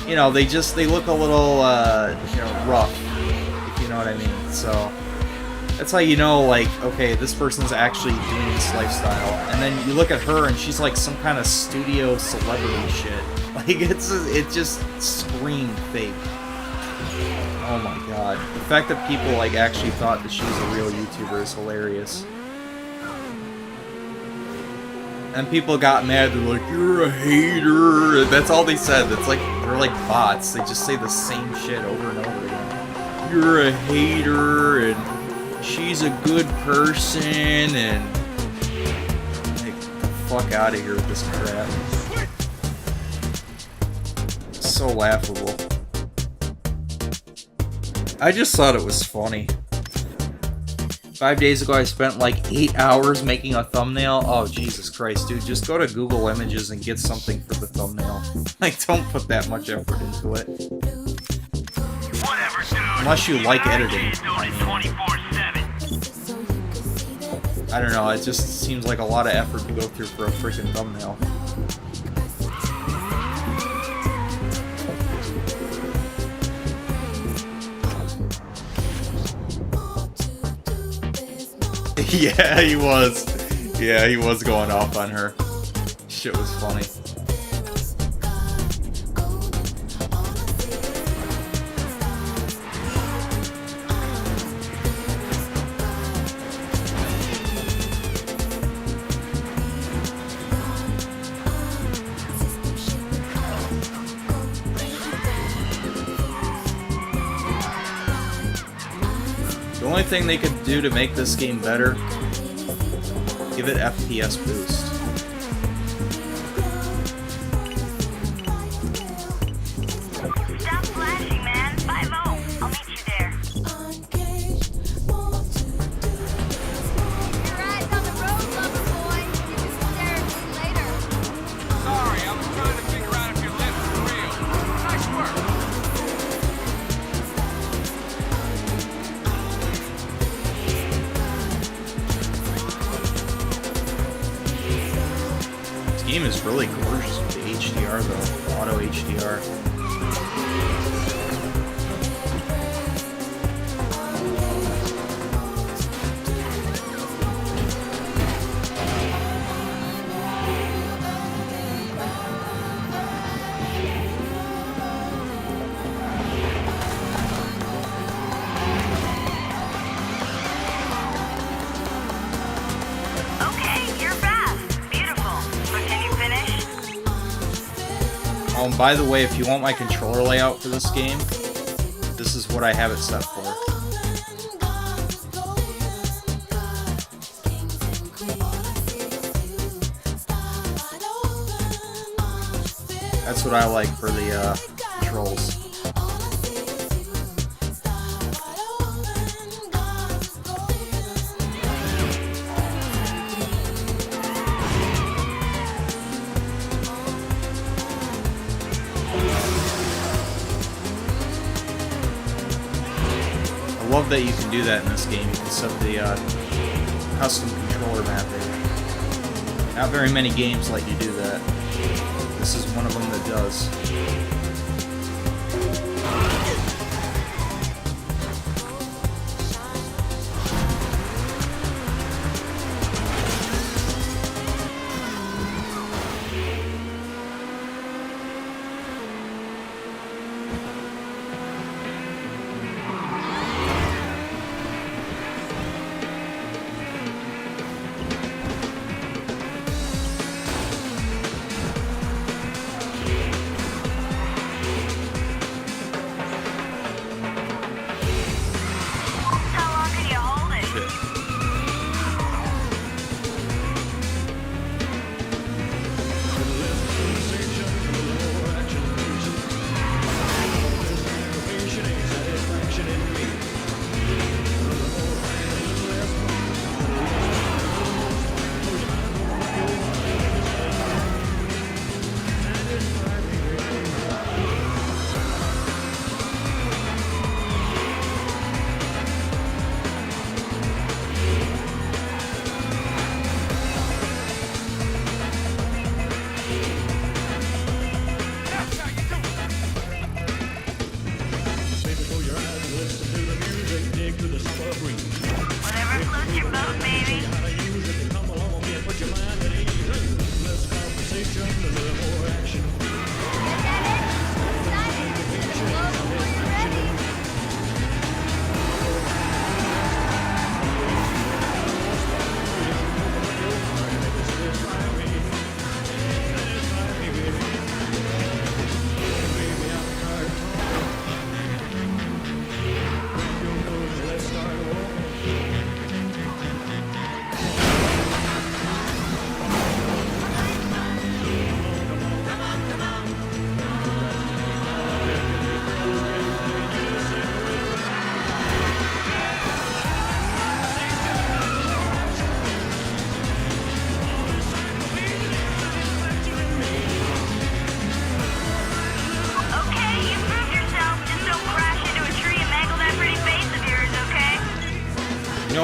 you know, they look a little, you know, rough, if you know what I mean. So, that's how you know, like, okay, this person's actually doing this lifestyle. And then you look at her, and she's like some kind of studio celebrity shit. Like, it just screamed fake. Oh my god. The fact that people, like, actually thought that she was a real YouTuber is hilarious. And people got mad, they're like, you're a hater. That's all they said. It's like, they're like bots. They just say the same shit over and over again. You're a hater, and she's a good person, and like, the fuck out of here with this crap. It's so laughable. I just thought it was funny. 5 days ago, I spent like 8 hours making a thumbnail. Oh, Jesus Christ, dude. Just go to Google Images and get something for the thumbnail. Like, don't put that much effort into it. Whatever, dude. Unless you like editing. I mean, 24/7. I don't know, it just seems like a lot of effort to go through for a freaking thumbnail. Yeah, he was. Yeah, he was going off on her. Shit was funny. The only thing they could do to make this game better, give it FPS boost. Stop flashing, man. 5-0. I'll meet you there. Your eyes on the road, lover boy. You can stare at me later. Sorry, I was trying to figure out if your lips were real. Nice work. This game is really gorgeous with the HDR though, auto HDR. Okay, you're fast. Beautiful. But can you finish? Oh, and by the way, if you want my controller layout for this game, this is what I have it set for. That's what I like for the controls. I love that you can do that in this game. You can set the custom controller mapping. Not very many games let you do that. This is one of them that does.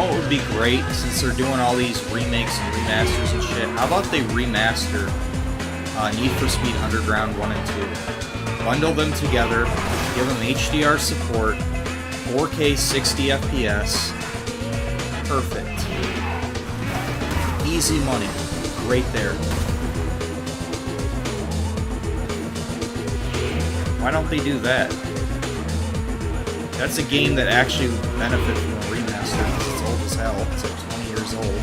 know what would be great, since they're doing all these remakes and remasters and shit? How about they remaster Need for Speed Underground 1 and 2? Bundle them together, give them HDR support, 4K 60 FPS. Perfect. Easy money. Right there. Why don't they do that? That's a game that actually would benefit from a remaster because it's old as hell. It's like 20 years old.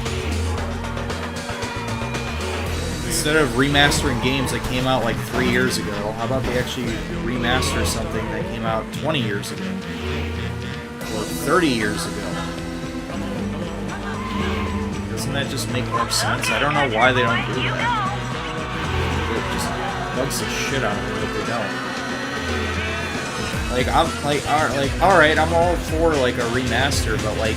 Instead of remastering games that came out like 3 years ago, how about they actually remaster something that came out 20 years ago? Or 30 years ago? Doesn't that just make more sense? I don't know why they don't do that. It just bugs the shit out of me that they don't. Like, I'm like, alright, I'm all for like a remaster, but like,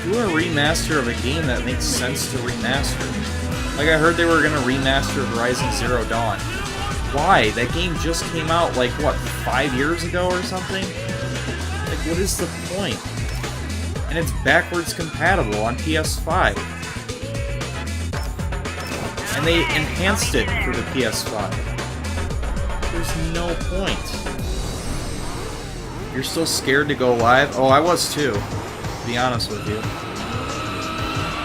do a remaster of a game that makes sense to remaster. Like, I heard they were gonna remaster Horizon Zero Dawn. Why? That game just came out like, what, 5 years ago or something? Like, what is the point? And it's backwards compatible on PS5. And they enhanced it for the PS5. There's no point. You're still scared to go live? Oh, I was too, to be honest with you.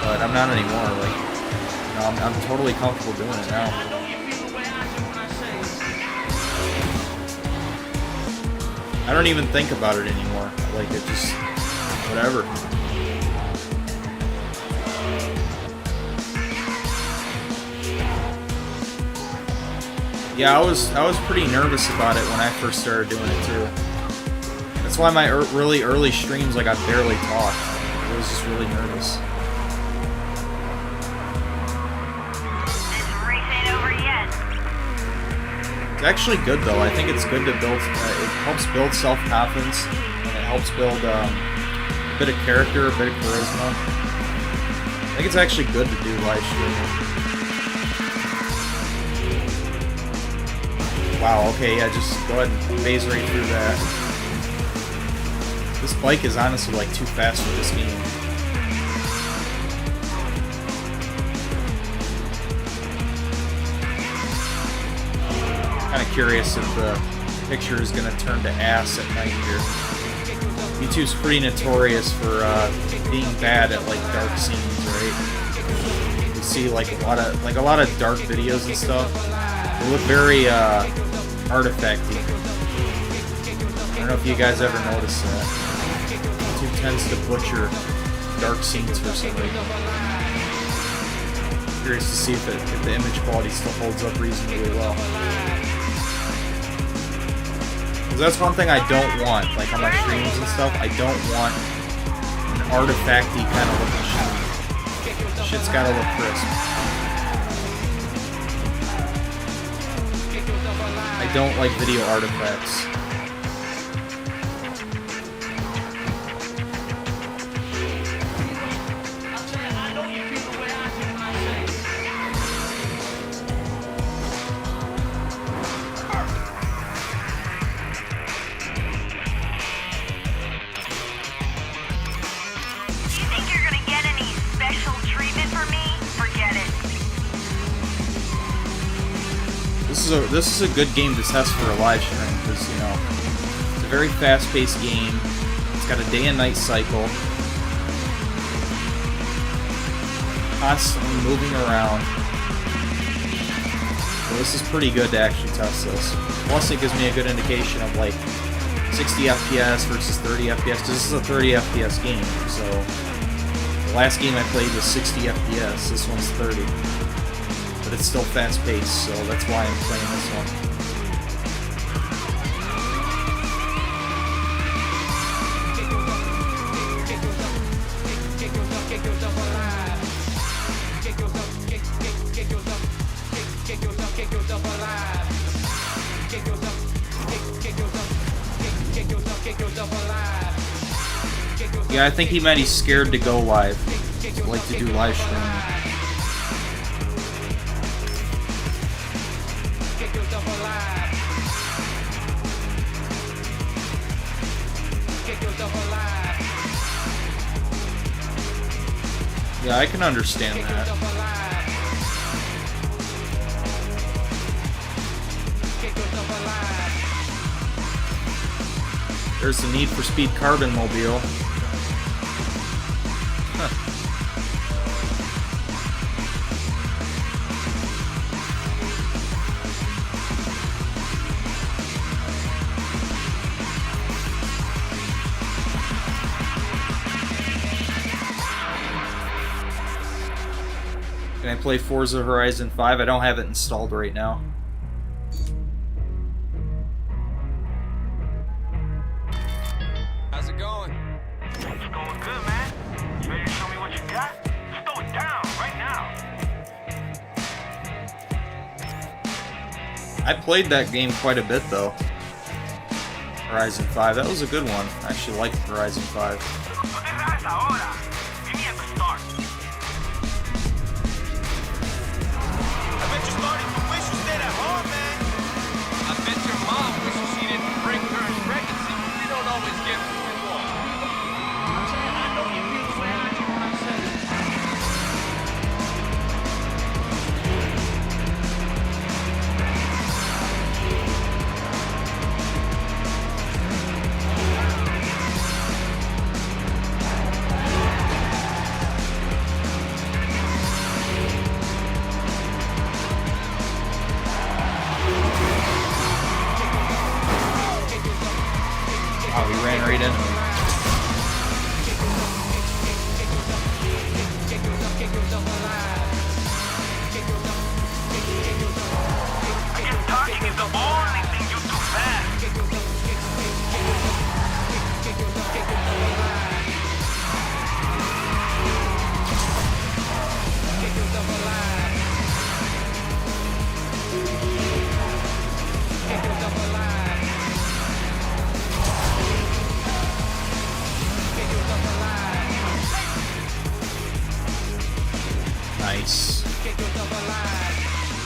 But I'm not anymore. Like, no, I'm totally comfortable doing it now. I don't even think about it anymore. Like, it just, whatever. Yeah, I was pretty nervous about it when I first started doing it too. That's why my really early streams, like, I barely talked. I was just really nervous. This race ain't over yet. It's actually good though. I think it's good to build. It helps build self-confidence, and it helps build a bit of character, a bit of charisma. I think it's actually good to do live streaming. Wow. Okay. Yeah. Just go ahead and phase right through that. This bike is honestly like too fast for this game. Kind of curious if the picture is going to turn to ass at night here. YouTube's pretty notorious for being bad at like dark scenes, right? You see like a lot of dark videos and stuff. They look very artifacty. I don't know if you guys ever noticed that. YouTube tends to butcher dark scenes for some reason. Curious to see if the image quality still holds up reasonably well. Because that's one thing I don't want, like on my streams and stuff. I don't want an artifacty kind of looking shit. Shit's gotta look crisp. I don't like video artifacts. This is a good game to test for a live stream because, you know, it's a very fast-paced game. It's got a day and night cycle. Constantly moving around. So this is pretty good to actually test this. Plus, it gives me a good indication of like 60 FPS versus 30 FPS because this is a 30 FPS game. So the last game I played was 60 FPS. This one's 30. But it's still fast-paced, so that's why I'm playing this one. Yeah, I think he meant he's scared to go live. He'd like to do live streaming. Yeah, I can understand that. There's the Need for Speed Carbon Mobile. Huh. Can I play Forza Horizon 5? I don't have it installed right now. How's it going? It's going good, man. You ready to show me what you got? Let's throw it down right now. I played that game quite a bit though. Horizon 5. That was a good one. I actually liked Horizon 5. ¿Dónde estás ahora? Vine at the start. I bet your starting to wish you stayed at home, man. I bet your mom wishes she didn't bring her in pregnancy. We don't always get what we want. I'm saying I know you feel the way I do when I say it. Oh, he ran right into me. I guess talking is the only thing you do fast. Nice.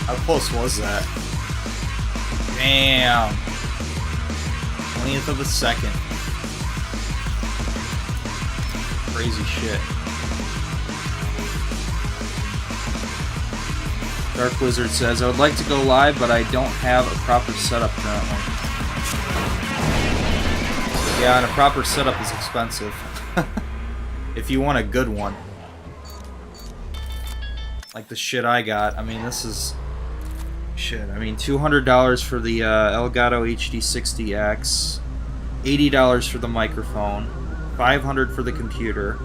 How close was that? Damn. 20th of a second. Crazy shit. Dark Wizard says, I would like to go live, but I don't have a proper setup currently. Yeah, and a proper setup is expensive. If you want a good one. Like the shit I got. I mean, this is... Shit, I mean, $200 for the Elgato HD60X. $80 for the microphone. $500 for the computer.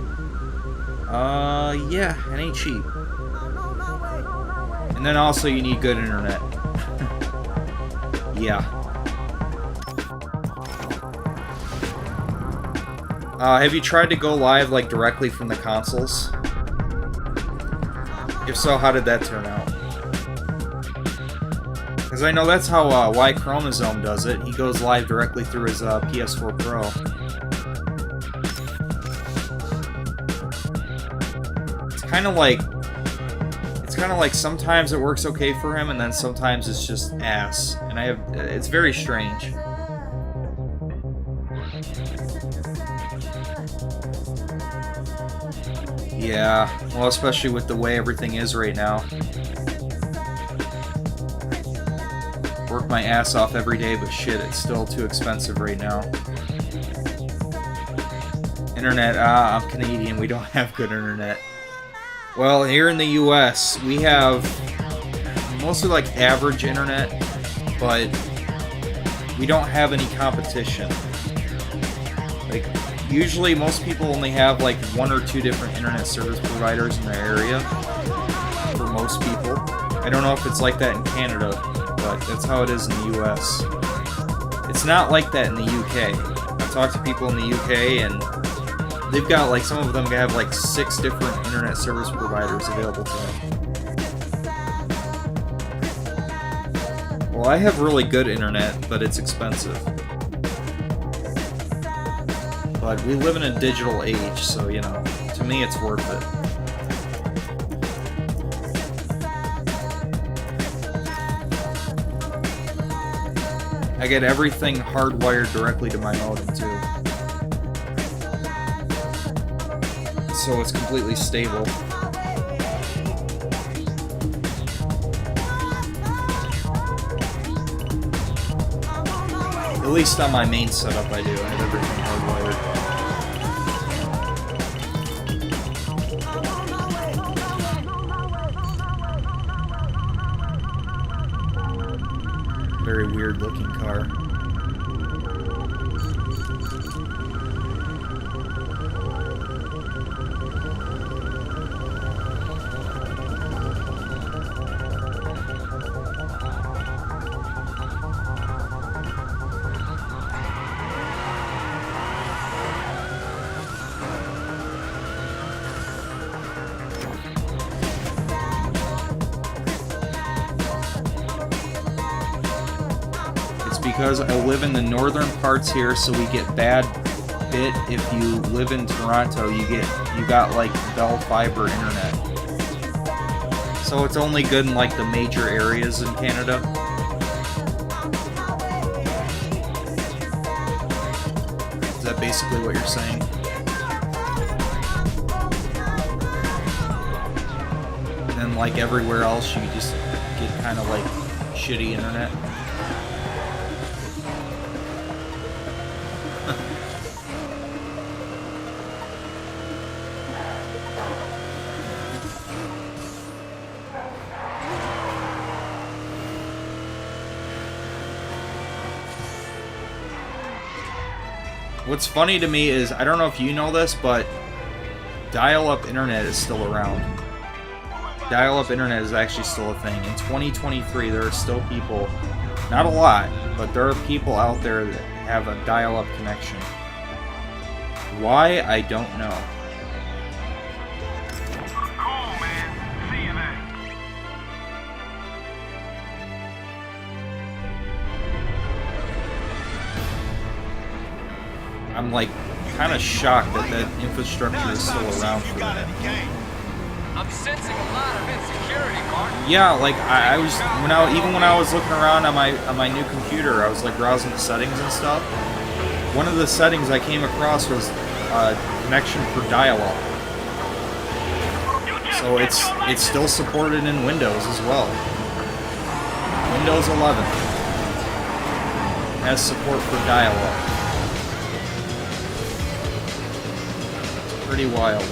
Yeah, it ain't cheap. And then also you need good internet. Yeah. Have you tried to go live like directly from the consoles? If so, how did that turn out? Because I know that's how Y Chromosome does it. He goes live directly through his PS4 Pro. It's kind of like sometimes it works okay for him, and then sometimes it's just ass. And it's very strange. Yeah, well, especially with the way everything is right now. Work my ass off every day, but shit, it's still too expensive right now. Internet, I'm Canadian, we don't have good internet. Well, here in the US, we have mostly like average internet, but we don't have any competition. Like, usually most people only have like 1 or 2 different internet service providers in their area. For most people. I don't know if it's like that in Canada, but that's how it is in the US. It's not like that in the UK. I've talked to people in the UK and they've got like, some of them have like 6 different internet service providers available to them. Well, I have really good internet, but it's expensive. But we live in a digital age, so, you know, to me it's worth it. I get everything hardwired directly to my modem, too. so it's completely stable. At least on my main setup I do. I have everything hardwired. Very weird looking car. Because I live in the northern parts here, so we get bad bit. If you live in Toronto, you got like Bell fiber internet. So it's only good in like the major areas in Canada. Is that basically what you're saying? And then like everywhere else, you just get kind of like shitty internet. What's funny to me is, I don't know if you know this, but dial-up internet is still around. Dial-up internet is actually still a thing. In 2023, there are still people, not a lot, but there are people out there that have a dial-up connection. Why? I don't know. Cool, man. See you then. I'm like kind of shocked that that infrastructure is still around for that. I'm sensing a lot of insecurity, Mark. Yeah, like I was even when I was looking around on my new computer, I was like browsing the settings and stuff. One of the settings I came across was connection for dial-up. So it's still supported in Windows as well. Windows 11 has support for dial-up. Pretty wild.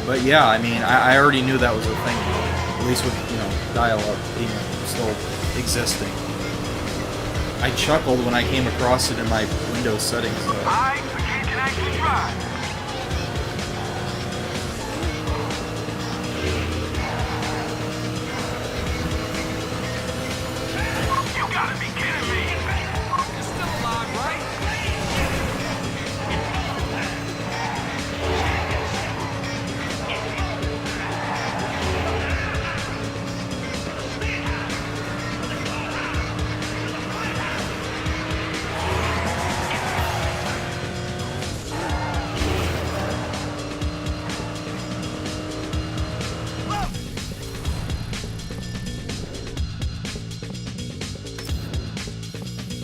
But yeah, I mean, I already knew that was a thing, at least with, you know, dial-up being still existing. I chuckled when I came across it in my Windows settings. Alright, we can actually try. You gotta be kidding me. You're still alive, right?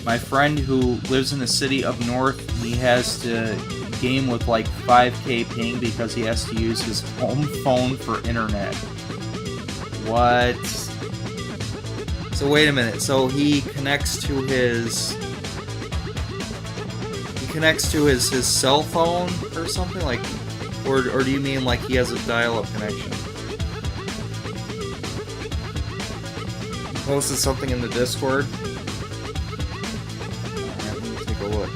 My friend who lives in the city up north, he has to game with like 5K ping because he has to use his home phone for internet. What? So wait a minute. So he connects to his his cell phone or something, like, or do you mean like he has a dial-up connection? He posted something in the Discord. Look.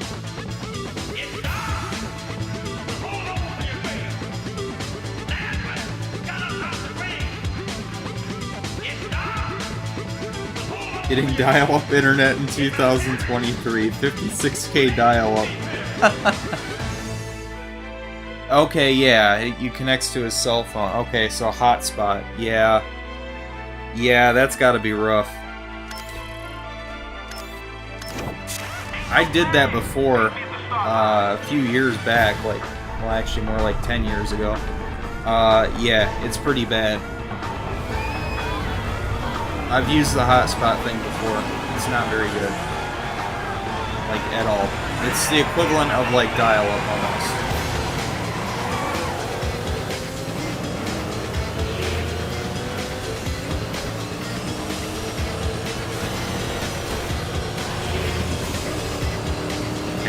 Getting dial-up internet in 2023, 56K dial-up. Okay, yeah, it connects to his cell phone. Okay, so hotspot. Yeah, that's got to be rough. I did that before, a few years back, like, well, actually more like 10 years ago. Yeah, it's pretty bad. I've used the hotspot thing before. It's not very good. Like, at all. It's the equivalent of, like, dial-up almost.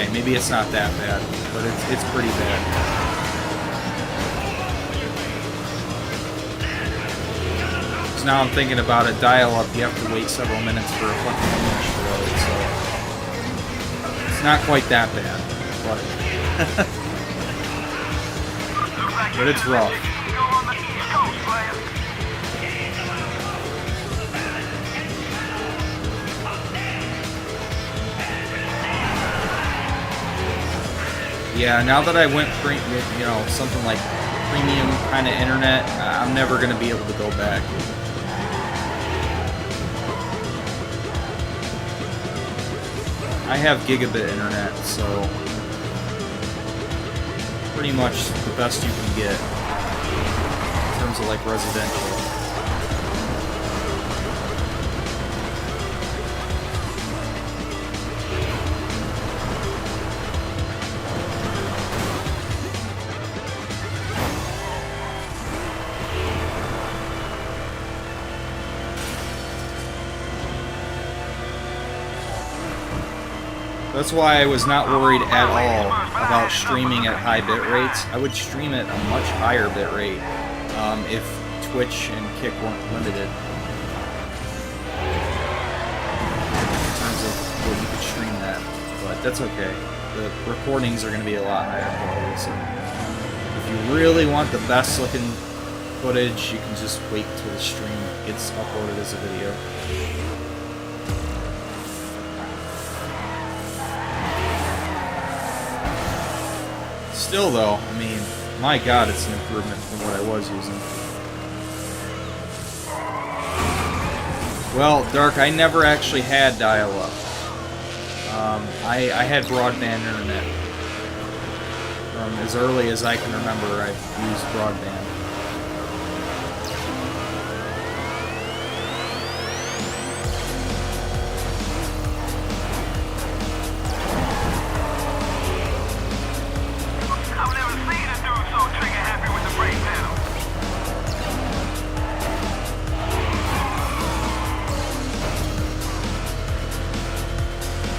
Okay, maybe it's not that bad, but it's pretty bad. So now I'm thinking about a dial-up, you have to wait several minutes for a fucking image to load, so it's not quite that bad, but but it's rough. Yeah, now that I went something like premium kind of internet, I'm never going to be able to go back. I have gigabit internet, so pretty much the best you can get in terms of like residential. That's why I was not worried at all about streaming at high bit rates. I would stream at a much higher bit rate if Twitch and Kick weren't limited in terms of what you could stream that. But that's okay. The recordings are going to be a lot higher quality. So if you really want the best looking footage, you can just wait till the stream gets uploaded as a video. Still though, I mean, my god, it's an improvement from what I was using. Well, Dark, I never actually had dial-up. I had broadband internet. From as early as I can remember, I've used broadband.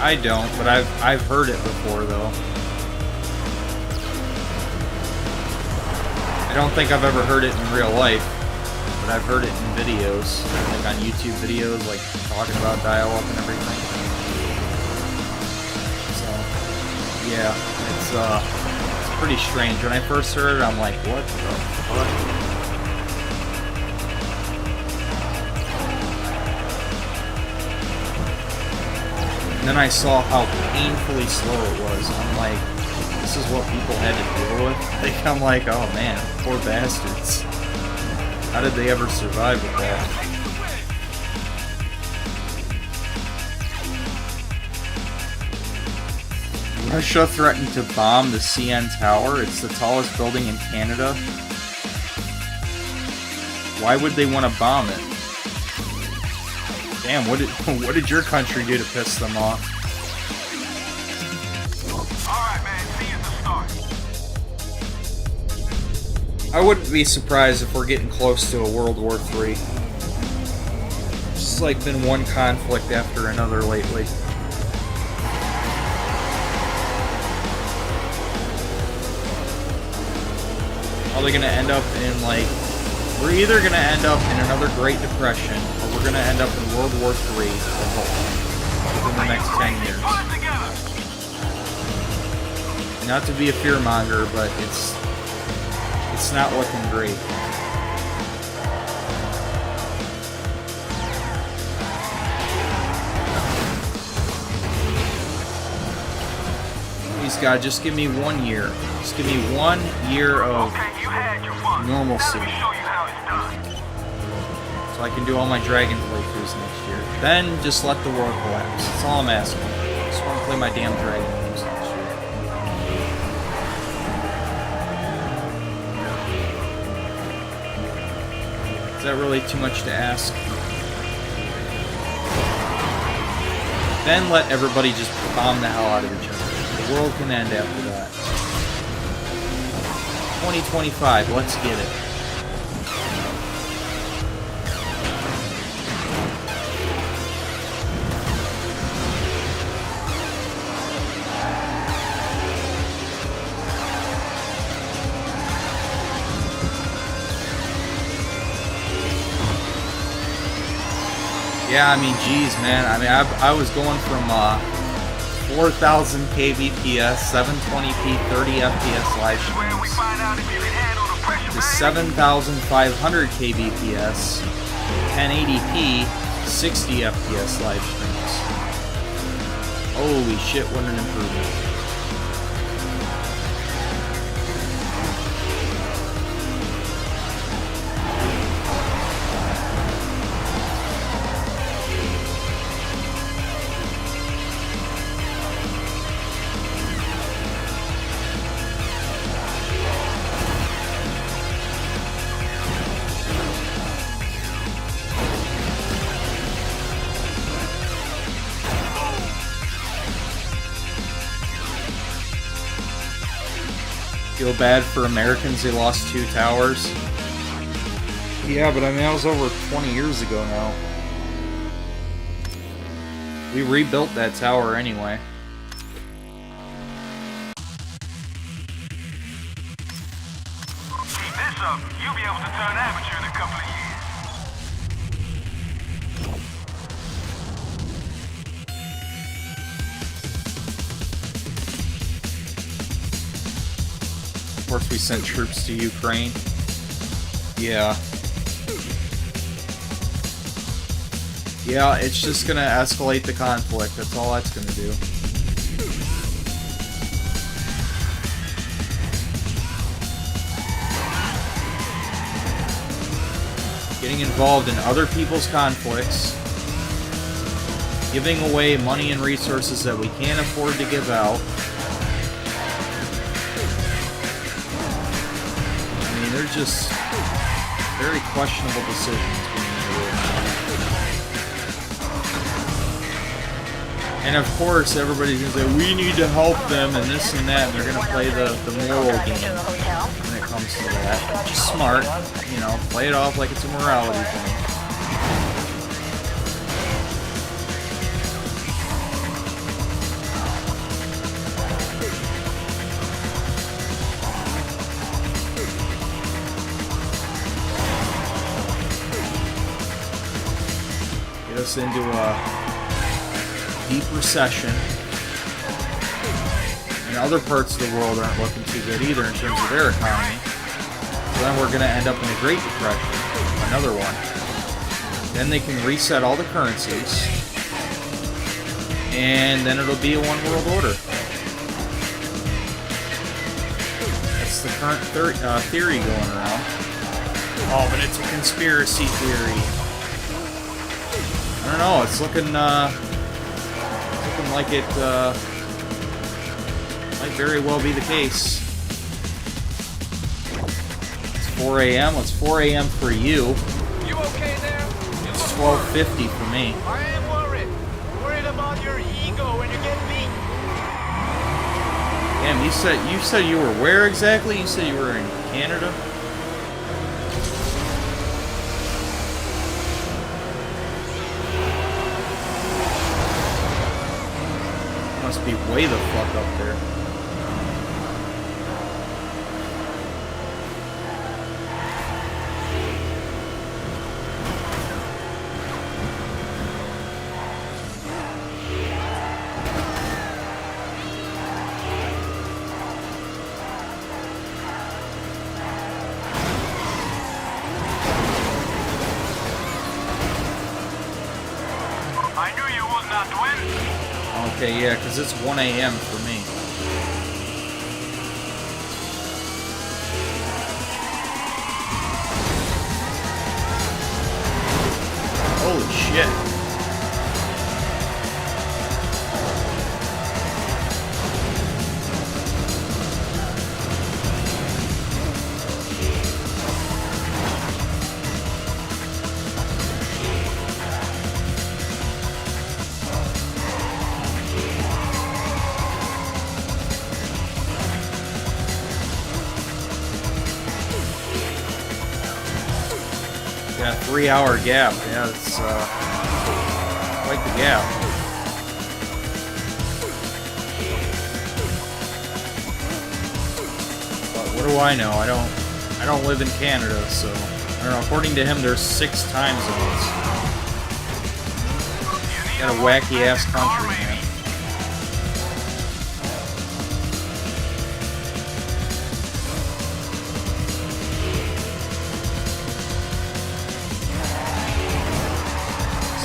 I don't, but I've heard it before though. I don't think I've ever heard it in real life, but I've heard it in videos, like on YouTube videos, like talking about dial-up and everything. So, yeah, it's pretty strange. When I first heard it, I'm like, what the fuck? And then I saw how painfully slow it was. I'm like, this is what people had to deal with? Like, I'm like, oh man, poor bastards. How did they ever survive with that? Russia threatened to bomb the CN Tower. It's the tallest building in Canada. Why would they want to bomb it? Damn, what did your country do to piss them off? Alright, man, see you at the start. I wouldn't be surprised if we're getting close to a World War III. It's just like been one conflict after another lately. Probably gonna end up in like, we're either gonna end up in another Great Depression, or we're gonna end up in World War III within the next 10 years. Not to be a fearmonger, but it's not looking great. Please God, just give me 1 year. Just give me 1 year of normalcy. So I can do all my Dragon playthroughs next year. Then just let the world collapse. That's all I'm asking. I just want to play my damn Dragon games next year. Is that really too much to ask? Then let everybody just bomb the hell out of each other. The world can end after that. 2025, let's get it. Yeah, I mean, geez, man. I mean, I was going from 4,000 kbps, 720p, 30 FPS live Where we streams find out if you can handle the pressure, to man. 7,500 kbps, 1080p, 60 FPS live streams. Holy shit, what an improvement. Feel bad for Americans, they lost 2 towers. Yeah, but I mean, that was over 20 years ago now. We rebuilt that tower anyway. Keep this up, you'll be able to turn amateur in a couple of years. Of course, we sent troops to Ukraine. Yeah. Yeah, it's just gonna escalate the conflict. That's all that's gonna do. Getting involved in other people's conflicts, giving away money and resources that we can't afford to give out. I mean, they're just very questionable decisions being made. And of course, everybody's gonna say, we need to help them and this and that, and they're gonna play the moral game when it comes to that. Which is smart, you know, play it off like it's a morality thing. Get us into a deep recession, and other parts of the world aren't looking too good either in terms of their economy. So then we're going to end up in a Great Depression, another one. Then they can reset all the currencies, and then it'll be a one world order. That's the current theory going around. Oh, but it's a conspiracy theory. I don't know, it's looking like it might very well be the case. It's 4 a.m. It's 4 a.m. for you. You okay there? You It's look 12:50 for me. worried. I am worried. Worried about your ego when you get beat. Damn, you said you were where exactly? You said you were in Canada? Must be way the fuck up there. I knew you would not win. Okay, yeah, because it's 1 a.m. for me. Holy shit. Yeah, 3-hour gap. Yeah, it's quite the gap. But what do I know? I don't live in Canada, so I don't know. According to him, there's 6 time zones. Got a wacky ass country, man.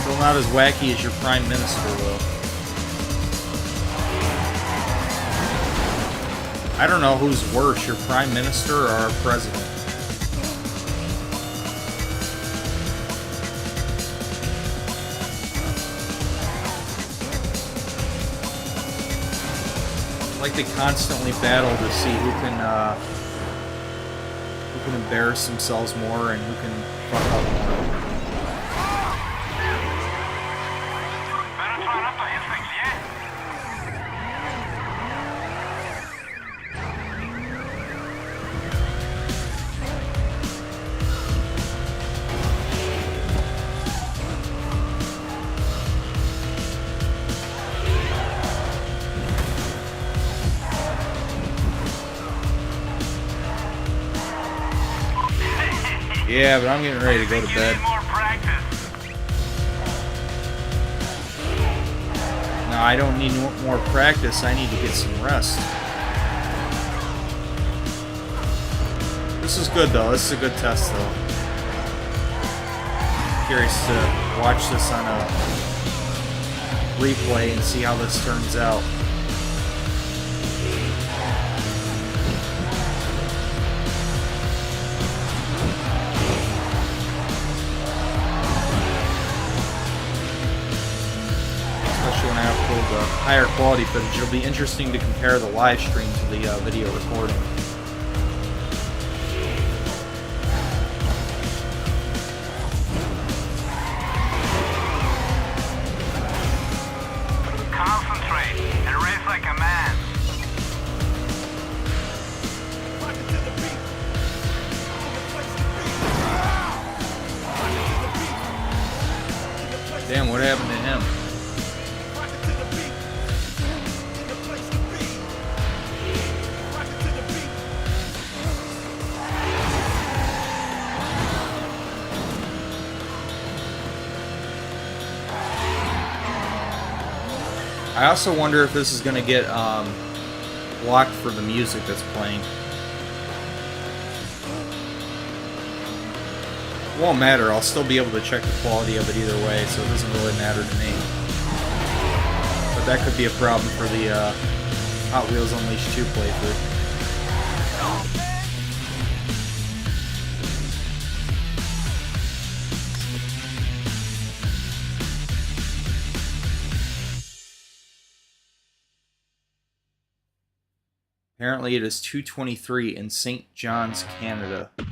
Still not as wacky as your Prime Minister, though. I don't know who's worse, your Prime Minister or our President. Like they constantly battle to see who can embarrass themselves more and who can fuck up more. Better try not to hit things, yeah? Yeah, but I'm getting ready to go to bed. More practice. No, I don't need more practice. I need to get some rest. This is good, though. This is a good test, though. Curious to watch this on a replay and see how this turns out. When I upload the higher quality footage, it'll be interesting to compare the live stream to the video recording. Concentrate and race like a man. Damn, what happened to him? I also wonder if this is going to get blocked for the music that's playing. It won't matter, I'll still be able to check the quality of it either way, so it doesn't really matter to me. But that could be a problem for the Hot Wheels Unleashed 2 playthrough. Apparently it is 2:23 in St. John's, Canada. Today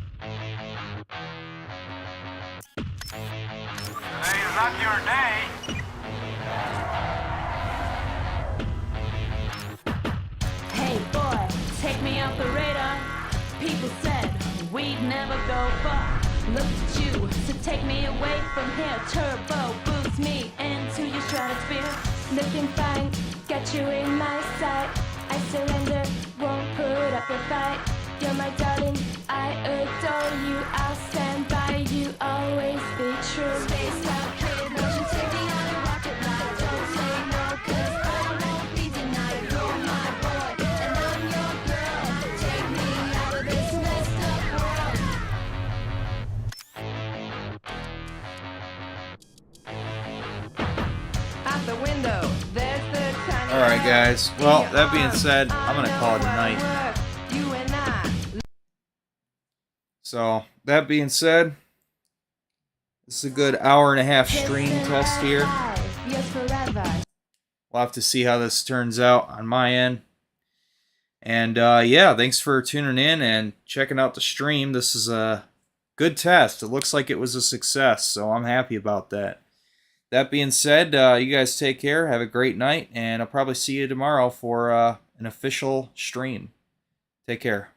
is not your day. Hey boy, take me off the radar. People said we'd never go far. Look at you, so take me away from here. Turbo boost me into your stratosphere. Looking fine, got you in my sight. I surrender, won't put up a fight. You're my darling, I adore you. I'll stand by you, always be true. Spaced out kid, won't you take me on a rocket ride? Don't say no, 'cause I won't be denied. You're my boy, and I'm your girl. Take me out of this messed up world. Out the window, there's the tiny. Alright guys, well that being said, I'm going to call it a night. You and I. So, that being said, this is a good hour-and-a-half stream test here. Yes, forever. We'll have to see how this turns out on my end. And yeah, thanks for tuning in and checking out the stream. This is a good test. It looks like it was a success, so I'm happy about that. That being said, you guys take care, have a great night, and I'll probably see you tomorrow for an official stream. Take care.